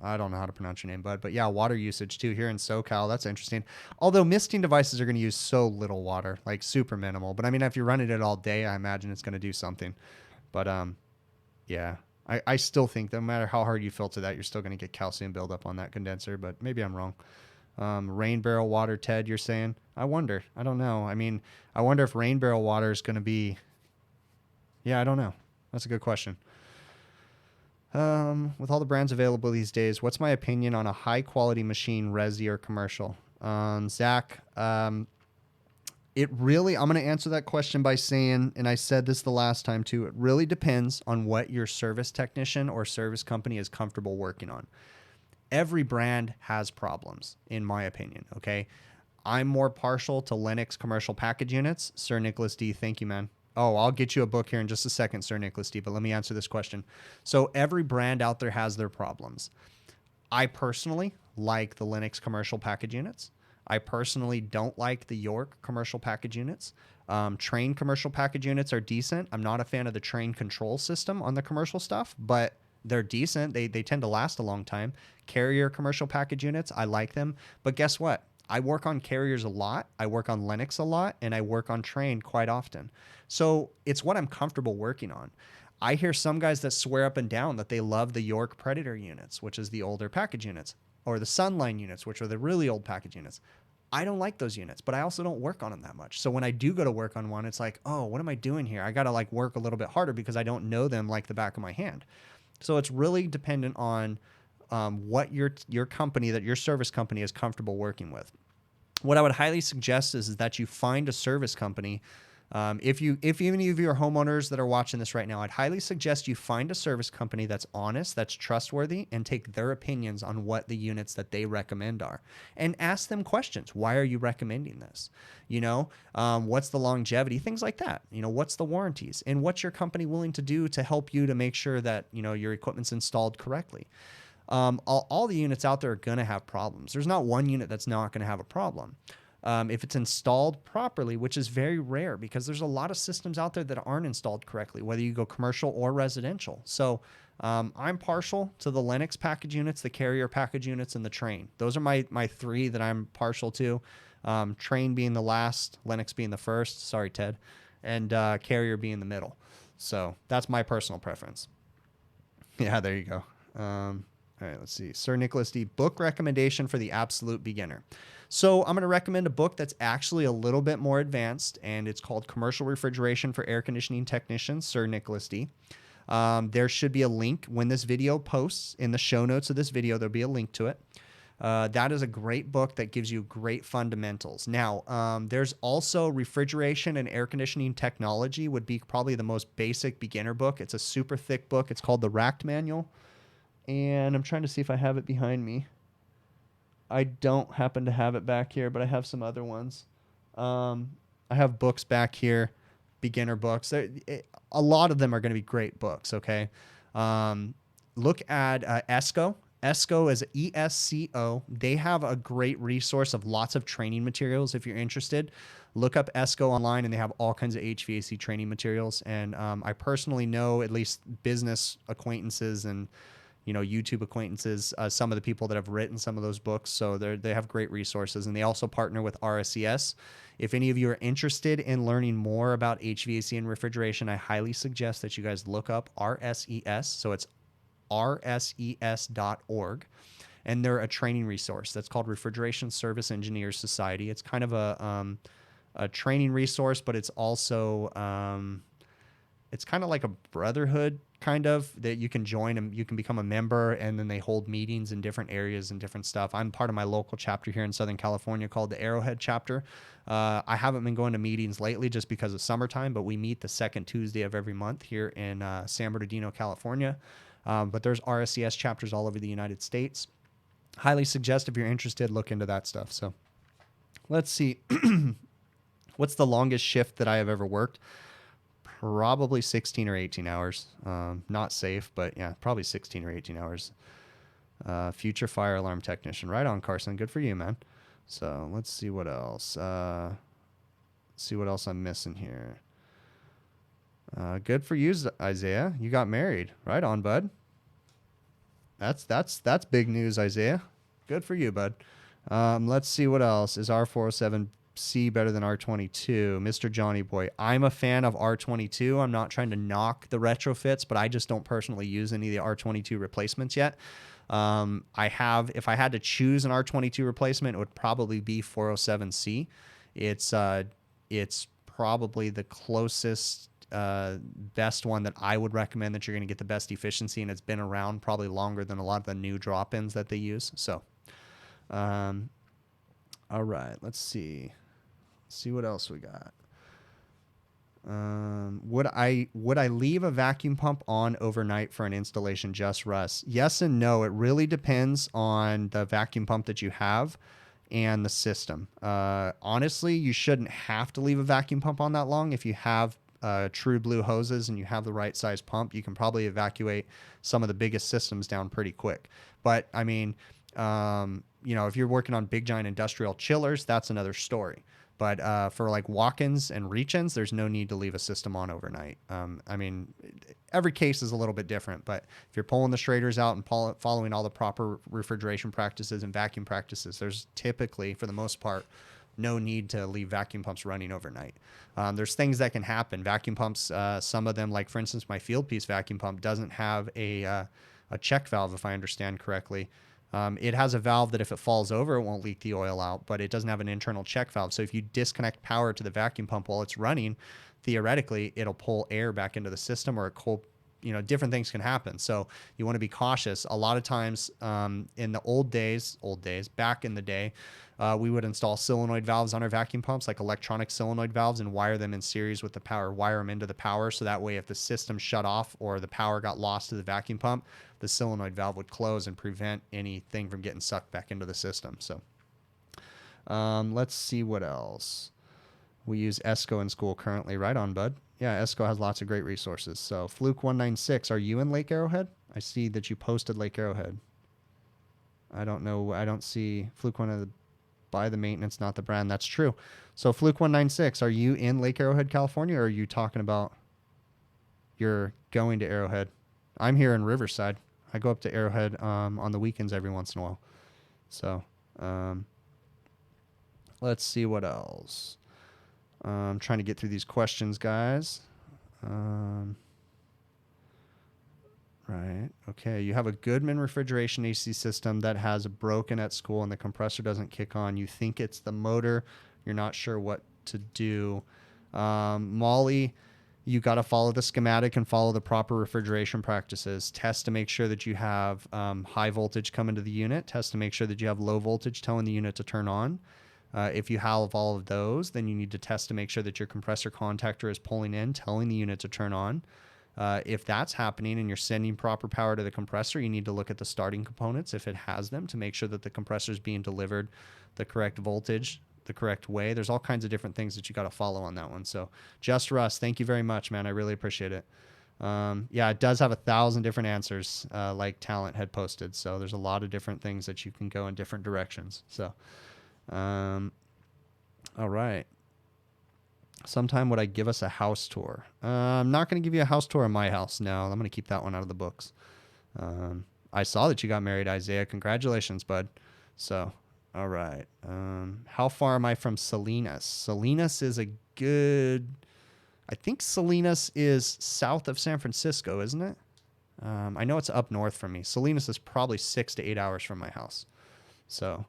I don't know how to pronounce your name, bud. But yeah, water usage too here in SoCal. That's interesting. Although misting devices are going to use so little water, like super minimal. But I mean, if you're running it all day, I imagine it's going to do something. But yeah, I still think that no matter how hard you filter that, you're still going to get calcium buildup on that condenser. But maybe I'm wrong. Rain barrel water, Ted, you're saying? I wonder. I don't know. I mean, I wonder if rain barrel water is going to be... Yeah, I don't know. That's a good question. With all the brands available these days, what's my opinion on a high-quality machine, resi or commercial? Zach, it really... I'm going to answer that question by saying, and I said this the last time too, it really depends on what your service technician or service company is comfortable working on. Every brand has problems, in my opinion, okay? I'm more partial to Lennox commercial package units. Sir Nicholas D, thank you, man. Oh, I'll get you a book here in just a second, Sir Nicholas D, but let me answer this question. So every brand out there has their problems. I personally like the Lennox commercial package units. I personally don't like the York commercial package units. Train commercial package units are decent. I'm not a fan of the train control system on the commercial stuff, but they're decent. They tend to last a long time. Carrier commercial package units, I like them. But guess what? I work on Carriers a lot. I work on Lennox a lot, and I work on Train quite often. So it's what I'm comfortable working on. I hear some guys that swear up and down that they love the York Predator units, which is the older package units, or the Sunline units, which are the really old package units. I don't like those units, but I also don't work on them that much. So when I do go to work on one, it's like, oh, what am I doing here? I got to like work a little bit harder because I don't know them like the back of my hand. So it's really dependent on what your company, that your service company is comfortable working with. What I would highly suggest is that you find a service company. If any of your homeowners that are watching this right now, I'd highly suggest you find a service company that's honest, that's trustworthy, and take their opinions on what the units that they recommend are. And ask them questions. Why are you recommending this? You know, what's the longevity? Things like that. You know, what's the warranties? And what's your company willing to do to help you to make sure that, you know, your equipment's installed correctly? All the units out there are going to have problems. There's not one unit that's not going to have a problem. if it's installed properly, which is very rare because there's a lot of systems out there that aren't installed correctly, whether you go commercial or residential. So I'm partial to the Lennox package units, the Carrier package units, and the Train. Those are my three that I'm partial to. Train being the last, Lennox being the first. Sorry, Ted. And Carrier being the middle. So that's my personal preference. Yeah, there you go. All right, let's see. Sir Nicholas D. Book recommendation for the absolute beginner. So I'm going to recommend a book that's actually a little bit more advanced, and it's called Commercial Refrigeration for Air Conditioning Technicians, Sir Nicholas D. There should be a link when this video posts. In the show notes of this video, there'll be a link to it. That is a great book that gives you great fundamentals. Now, there's also Refrigeration and Air Conditioning Technology would be probably the most basic beginner book. It's a super thick book. It's called the Racked Manual. And I'm trying to see if I have it behind me. I don't happen to have it back here, but I have some other ones. I have books back here, beginner books. A lot of them are going to be great books, okay? Look at ESCO. ESCO is ESCO. They have a great resource of lots of training materials if you're interested. Look up ESCO online, and they have all kinds of HVAC training materials. And I personally know at least business acquaintances and YouTube acquaintances, some of the people that have written some of those books. So they have great resources, and they also partner with RSES. If any of you are interested in learning more about HVAC and refrigeration, I highly suggest that you guys look up RSES. So it's rses.org. And they're a training resource that's called Refrigeration Service Engineers Society. It's kind of a training resource, but it's also it's kind of like a brotherhood, kind of, that you can join and you can become a member, and then they hold meetings in different areas and different stuff. I'm part of my local chapter here in Southern California called the Arrowhead chapter. I haven't been going to meetings lately just because of summertime, but we meet the second Tuesday of every month here in San Bernardino, California. But there's RSCS chapters all over the United States. Highly suggest, if you're interested, look into that stuff. So let's see. What's the longest shift that I have ever worked? Probably 16 or 18 hours. Not safe, but yeah, probably 16 or 18 hours. Future fire alarm technician. Right on, Carson. Good for you, man. So let's see what else. See what else I'm missing here. Good for you, Isaiah. You got married. Right on, bud. That's big news, Isaiah. Good for you, bud. Let's see what else. Is R407C better than R22? Mr. Johnny Boy. I'm a fan of R22. I'm not trying to knock the retrofits, but I just don't personally use any of the R22 replacements yet. If I had to choose an R22 replacement, it would probably be 407C. It's probably the closest best one that I would recommend, that you're going to get the best efficiency, and it's been around probably longer than a lot of the new drop-ins that they use. So, all right, let's see what else we got. Would I leave a vacuum pump on overnight for an installation, just Russ? Yes and no. It really depends on the vacuum pump that you have and the system. Honestly, you shouldn't have to leave a vacuum pump on that long. If you have true blue hoses and you have the right size pump, you can probably evacuate some of the biggest systems down pretty quick. But I mean, if you're working on big giant industrial chillers, that's another story. But for like walk-ins and reach-ins, there's no need to leave a system on overnight. I mean, every case is a little bit different, but if you're pulling the Schraders out and following all the proper refrigeration practices and vacuum practices, there's typically, for the most part, no need to leave vacuum pumps running overnight. There's things that can happen. Vacuum pumps, some of them, like for instance, my Field Piece vacuum pump doesn't have a check valve, if I understand correctly. It has a valve that if it falls over, it won't leak the oil out, but it doesn't have an internal check valve. So if you disconnect power to the vacuum pump while it's running, theoretically, it'll pull air back into the system, or different things can happen. So you want to be cautious. A lot of times in the old days, back in the day, we would install solenoid valves on our vacuum pumps, like electronic solenoid valves, and wire them in series with the power, wire them into the power. So that way, if the system shut off or the power got lost to the vacuum pump, the solenoid valve would close and prevent anything from getting sucked back into the system. So let's see what else. We use ESCO in school currently. Right on, bud. Yeah, ESCO has lots of great resources. So Fluke196, are you in Lake Arrowhead? I see that you posted Lake Arrowhead. I don't know. I don't see Fluke1. Buy the maintenance, not the brand. That's true. So Fluke196, are you in Lake Arrowhead, California, or are you talking about you're going to Arrowhead? I'm here in Riverside. I go up to Arrowhead on the weekends every once in a while. So let's see what else. I'm trying to get through these questions, guys. Right. Okay. You have a Goodman refrigeration AC system that has broken at school and the compressor doesn't kick on. You think it's the motor. You're not sure what to do. Molly, you got to follow the schematic and follow the proper refrigeration practices. Test to make sure that you have high voltage coming to the unit. Test to make sure that you have low voltage telling the unit to turn on. If you have all of those, then you need to test to make sure that your compressor contactor is pulling in, telling the unit to turn on. If that's happening and you're sending proper power to the compressor, you need to look at the starting components if it has them to make sure that the compressor is being delivered the correct voltage, the correct way. There's all kinds of different things that you got to follow on that one. So Just Russ, thank you very much, man. I really appreciate it. Yeah, it does have 1,000 different answers, like Talent had posted. So there's a lot of different things that you can go in different directions. So, all right. Sometime would I give us a house tour? I'm not going to give you a house tour of my house. No, I'm going to keep that one out of the books. I saw that you got married, Isaiah. Congratulations, bud. So, all right. How far am I from Salinas? Salinas is a good... I think Salinas is south of San Francisco, isn't it? I know it's up north from me. Salinas is probably 6 to 8 hours from my house. So,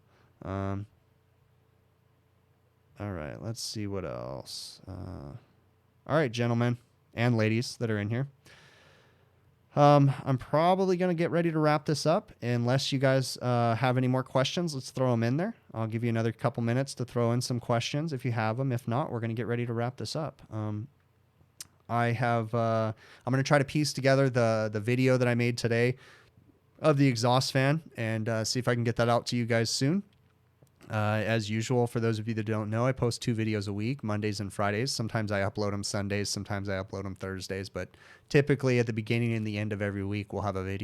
all right, let's see what else. All right, gentlemen and ladies that are in here. I'm probably going to get ready to wrap this up. Unless you guys have any more questions, let's throw them in there. I'll give you another couple minutes to throw in some questions if you have them. If not, we're going to get ready to wrap this up. I'm going to try to piece together the video that I made today of the exhaust fan and see if I can get that out to you guys soon. As usual, for those of you that don't know, I post 2 videos a week, Mondays and Fridays. Sometimes I upload them Sundays, sometimes I upload them Thursdays, but typically at the beginning and the end of every week, we'll have a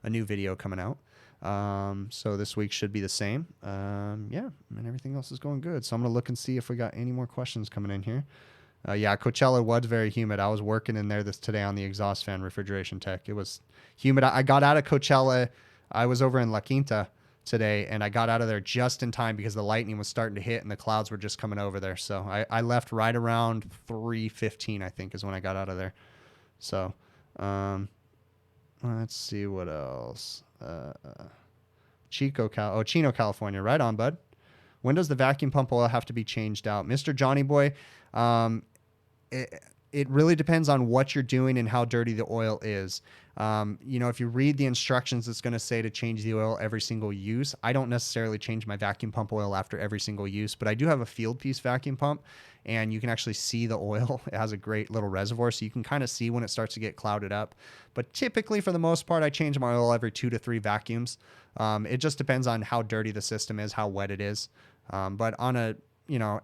new video coming out. So this week should be the same. Yeah, and everything else is going good. So I'm going to look and see if we got any more questions coming in here. Yeah, Coachella was very humid. I was working in there today on the exhaust fan refrigeration tech. It was humid. I got out of Coachella. I was over in La Quinta today, and I got out of there just in time because the lightning was starting to hit and the clouds were just coming over there. So I left right around 3:15, I think, is when I got out of there. So let's see what else. Chino, California. Right on, bud. When does the vacuum pump oil have to be changed out? Mr. Johnny Boy, it really depends on what you're doing and how dirty the oil is. If you read the instructions, it's going to say to change the oil every single use. I don't necessarily change my vacuum pump oil after every single use, but I do have a field piece vacuum pump, and you can actually see the oil. It has a great little reservoir, so you can kind of see when it starts to get clouded up. But typically, for the most part, I change my oil every 2 to 3 vacuums. It just depends on how dirty the system is, how wet it is. But on a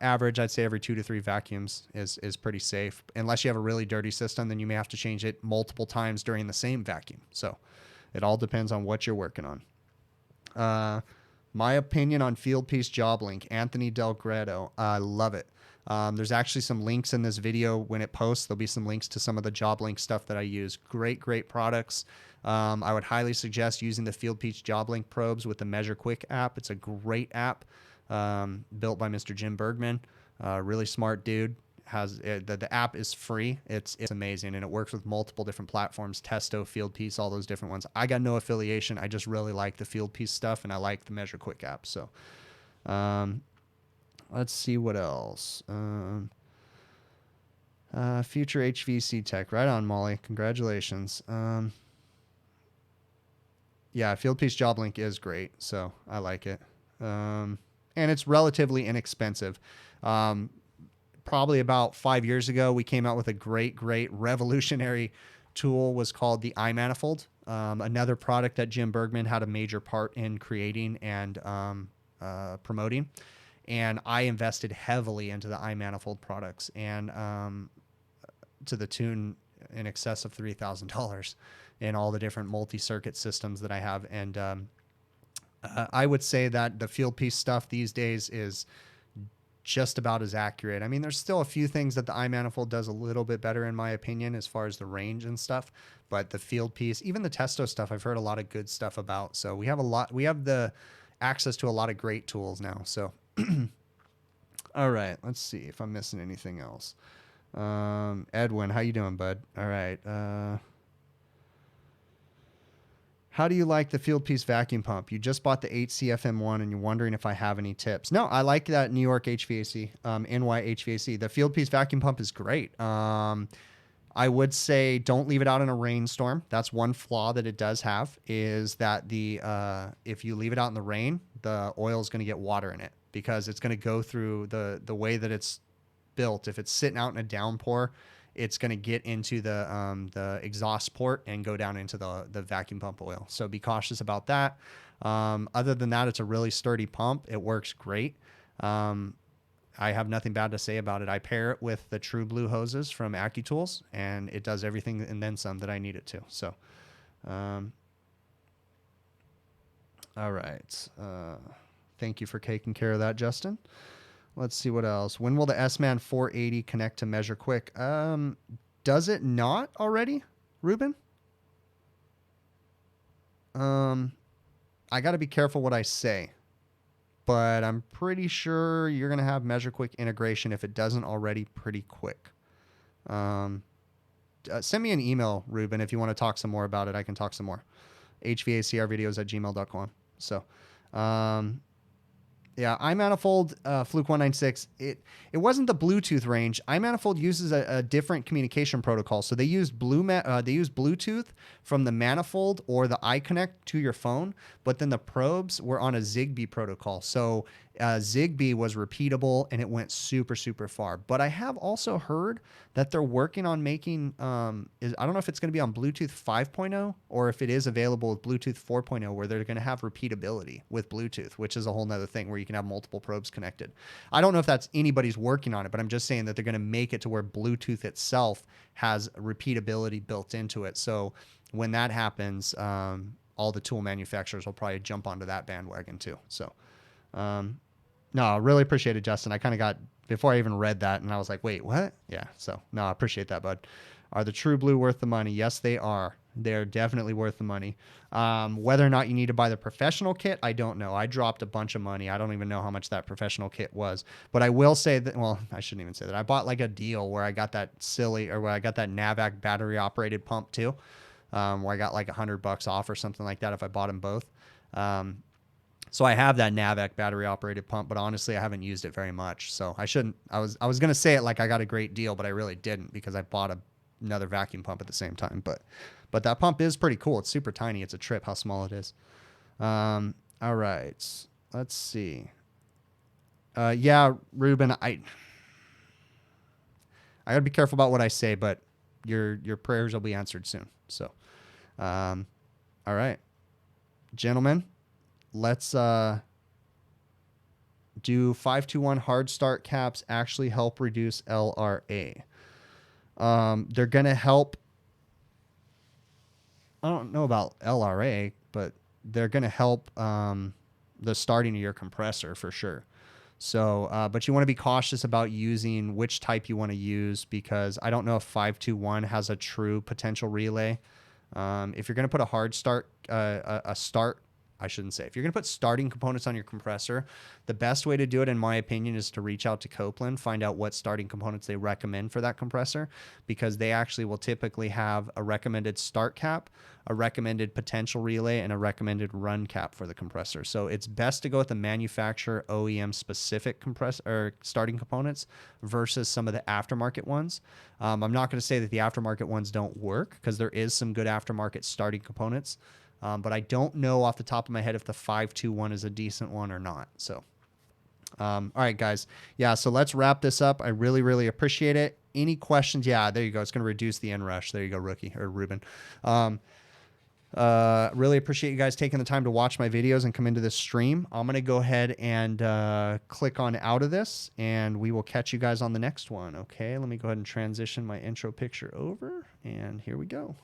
average, I'd say every 2 to 3 vacuums is pretty safe. Unless you have a really dirty system, then you may have to change it multiple times during the same vacuum. So it all depends on what you're working on. My opinion on Field Piece Job Link, Anthony Del Gredo. I love it. There's actually some links in this video when it posts. There'll be some links to some of the Job Link stuff that I use. Great products. I would highly suggest using the Field Piece Job Link probes with the Measure Quick app. It's a great app. Built by Mr. Jim Bergman, really smart dude. The app is free. It's amazing, and it works with multiple different platforms: Testo, Fieldpiece, all those different ones. I got no affiliation. I just really like the Fieldpiece stuff, and I like the Measure Quick app. So, let's see what else. Future HVAC tech, right on, Molly. Congratulations. Yeah, Fieldpiece Job Link is great, so I like it. And it's relatively inexpensive. Probably about 5 years ago, we came out with a great revolutionary tool, was called the iManifold. Another product that Jim Bergman had a major part in creating and promoting. And I invested heavily into the iManifold products, and to the tune in excess of $3,000 in all the different multi-circuit systems that I have. And I would say that the field piece stuff these days is just about as accurate. I mean, there's still a few things that the iManifold does a little bit better, in my opinion, as far as the range and stuff. But the field piece, even the Testo stuff, I've heard a lot of good stuff about. So we have the access to a lot of great tools now. So, all right, let's see if I'm missing anything else. Edwin, how you doing, bud? All right. How do you like the field piece vacuum pump? You just bought the 8CFM1 and you're wondering if I have any tips. No, I like that New York HVAC, NY HVAC. The field piece vacuum pump is great. I would say don't leave it out in a rainstorm. That's one flaw that it does have, is that if you leave it out in the rain, the oil is going to get water in it because it's going to go through the way that it's built. If it's sitting out in a downpour, it's going to get into the exhaust port and go down into the vacuum pump oil. So be cautious about that. Other than that, it's a really sturdy pump. It works great. I have nothing bad to say about it. I pair it with the True Blue hoses from AccuTools, and it does everything and then some that I need it to. So, all right. Thank you for taking care of that, Justin. Let's see what else. When will the S-Man 480 connect to Measure Quick? Does it not already, Ruben? I got to be careful what I say, but I'm pretty sure you're going to have Measure Quick integration if it doesn't already pretty quick. Send me an email, Ruben, if you want to talk some more about it. I can talk some more. hvacrvideos@gmail.com. So, yeah, iManifold Fluke 196. It wasn't the Bluetooth range. iManifold uses a different communication protocol. So they use Bluetooth from the manifold or the iConnect to your phone, but then the probes were on a Zigbee protocol. So Zigbee was repeatable and it went super, super far. But I have also heard that they're working on making, I don't know if it's going to be on Bluetooth 5.0 or if it is available with Bluetooth 4.0, where they're going to have repeatability with Bluetooth, which is a whole nother thing where you can have multiple probes connected. I don't know if that's anybody's working on it, but I'm just saying that they're going to make it to where Bluetooth itself has repeatability built into it. So when that happens, all the tool manufacturers will probably jump onto that bandwagon too. So, no, I really appreciate it, Justin. I kind of got, before I even read that, and I was like, wait, what? Yeah, so, no, I appreciate that, bud. Are the True Blue worth the money? Yes, they are. They're definitely worth the money. Whether or not you need to buy the professional kit, I don't know. I dropped a bunch of money. I don't even know how much that professional kit was. But I will say that, well, I shouldn't even say that. I bought like a deal where I got that where I got that Hvacr battery-operated pump too, where I got like $100 off or something like that if I bought them both. So I have that Hvacr battery operated pump, but honestly, I haven't used it very much. So I shouldn't, I was going to say it like I got a great deal, but I really didn't because I bought another vacuum pump at the same time. But that pump is pretty cool. It's super tiny. It's a trip how small it is. All right. Let's see. Yeah, Ruben, I gotta be careful about what I say, but your prayers will be answered soon. So, all right, gentlemen. Let's do 521 hard start caps actually help reduce LRA. They're going to help. I don't know about LRA, but they're going to help the starting of your compressor for sure. So, but you want to be cautious about using which type you want to use, because I don't know if 521 has a true potential relay. If you're going to put a hard start, if you're going to put starting components on your compressor, the best way to do it, in my opinion, is to reach out to Copeland, find out what starting components they recommend for that compressor, because they actually will typically have a recommended start cap, a recommended potential relay, and a recommended run cap for the compressor. So it's best to go with the manufacturer OEM specific compressor or starting components versus some of the aftermarket ones. I'm not going to say that the aftermarket ones don't work, because there is some good aftermarket starting components. But I don't know off the top of my head if the 521 is a decent one or not. So, all right, guys. Yeah, so let's wrap this up. I really, really appreciate it. Any questions? Yeah, there you go. It's going to reduce the inrush. There you go, rookie or Ruben. Really appreciate you guys taking the time to watch my videos and come into this stream. I'm going to go ahead and click on out of this, and we will catch you guys on the next one. Okay, let me go ahead and transition my intro picture over, and here we go.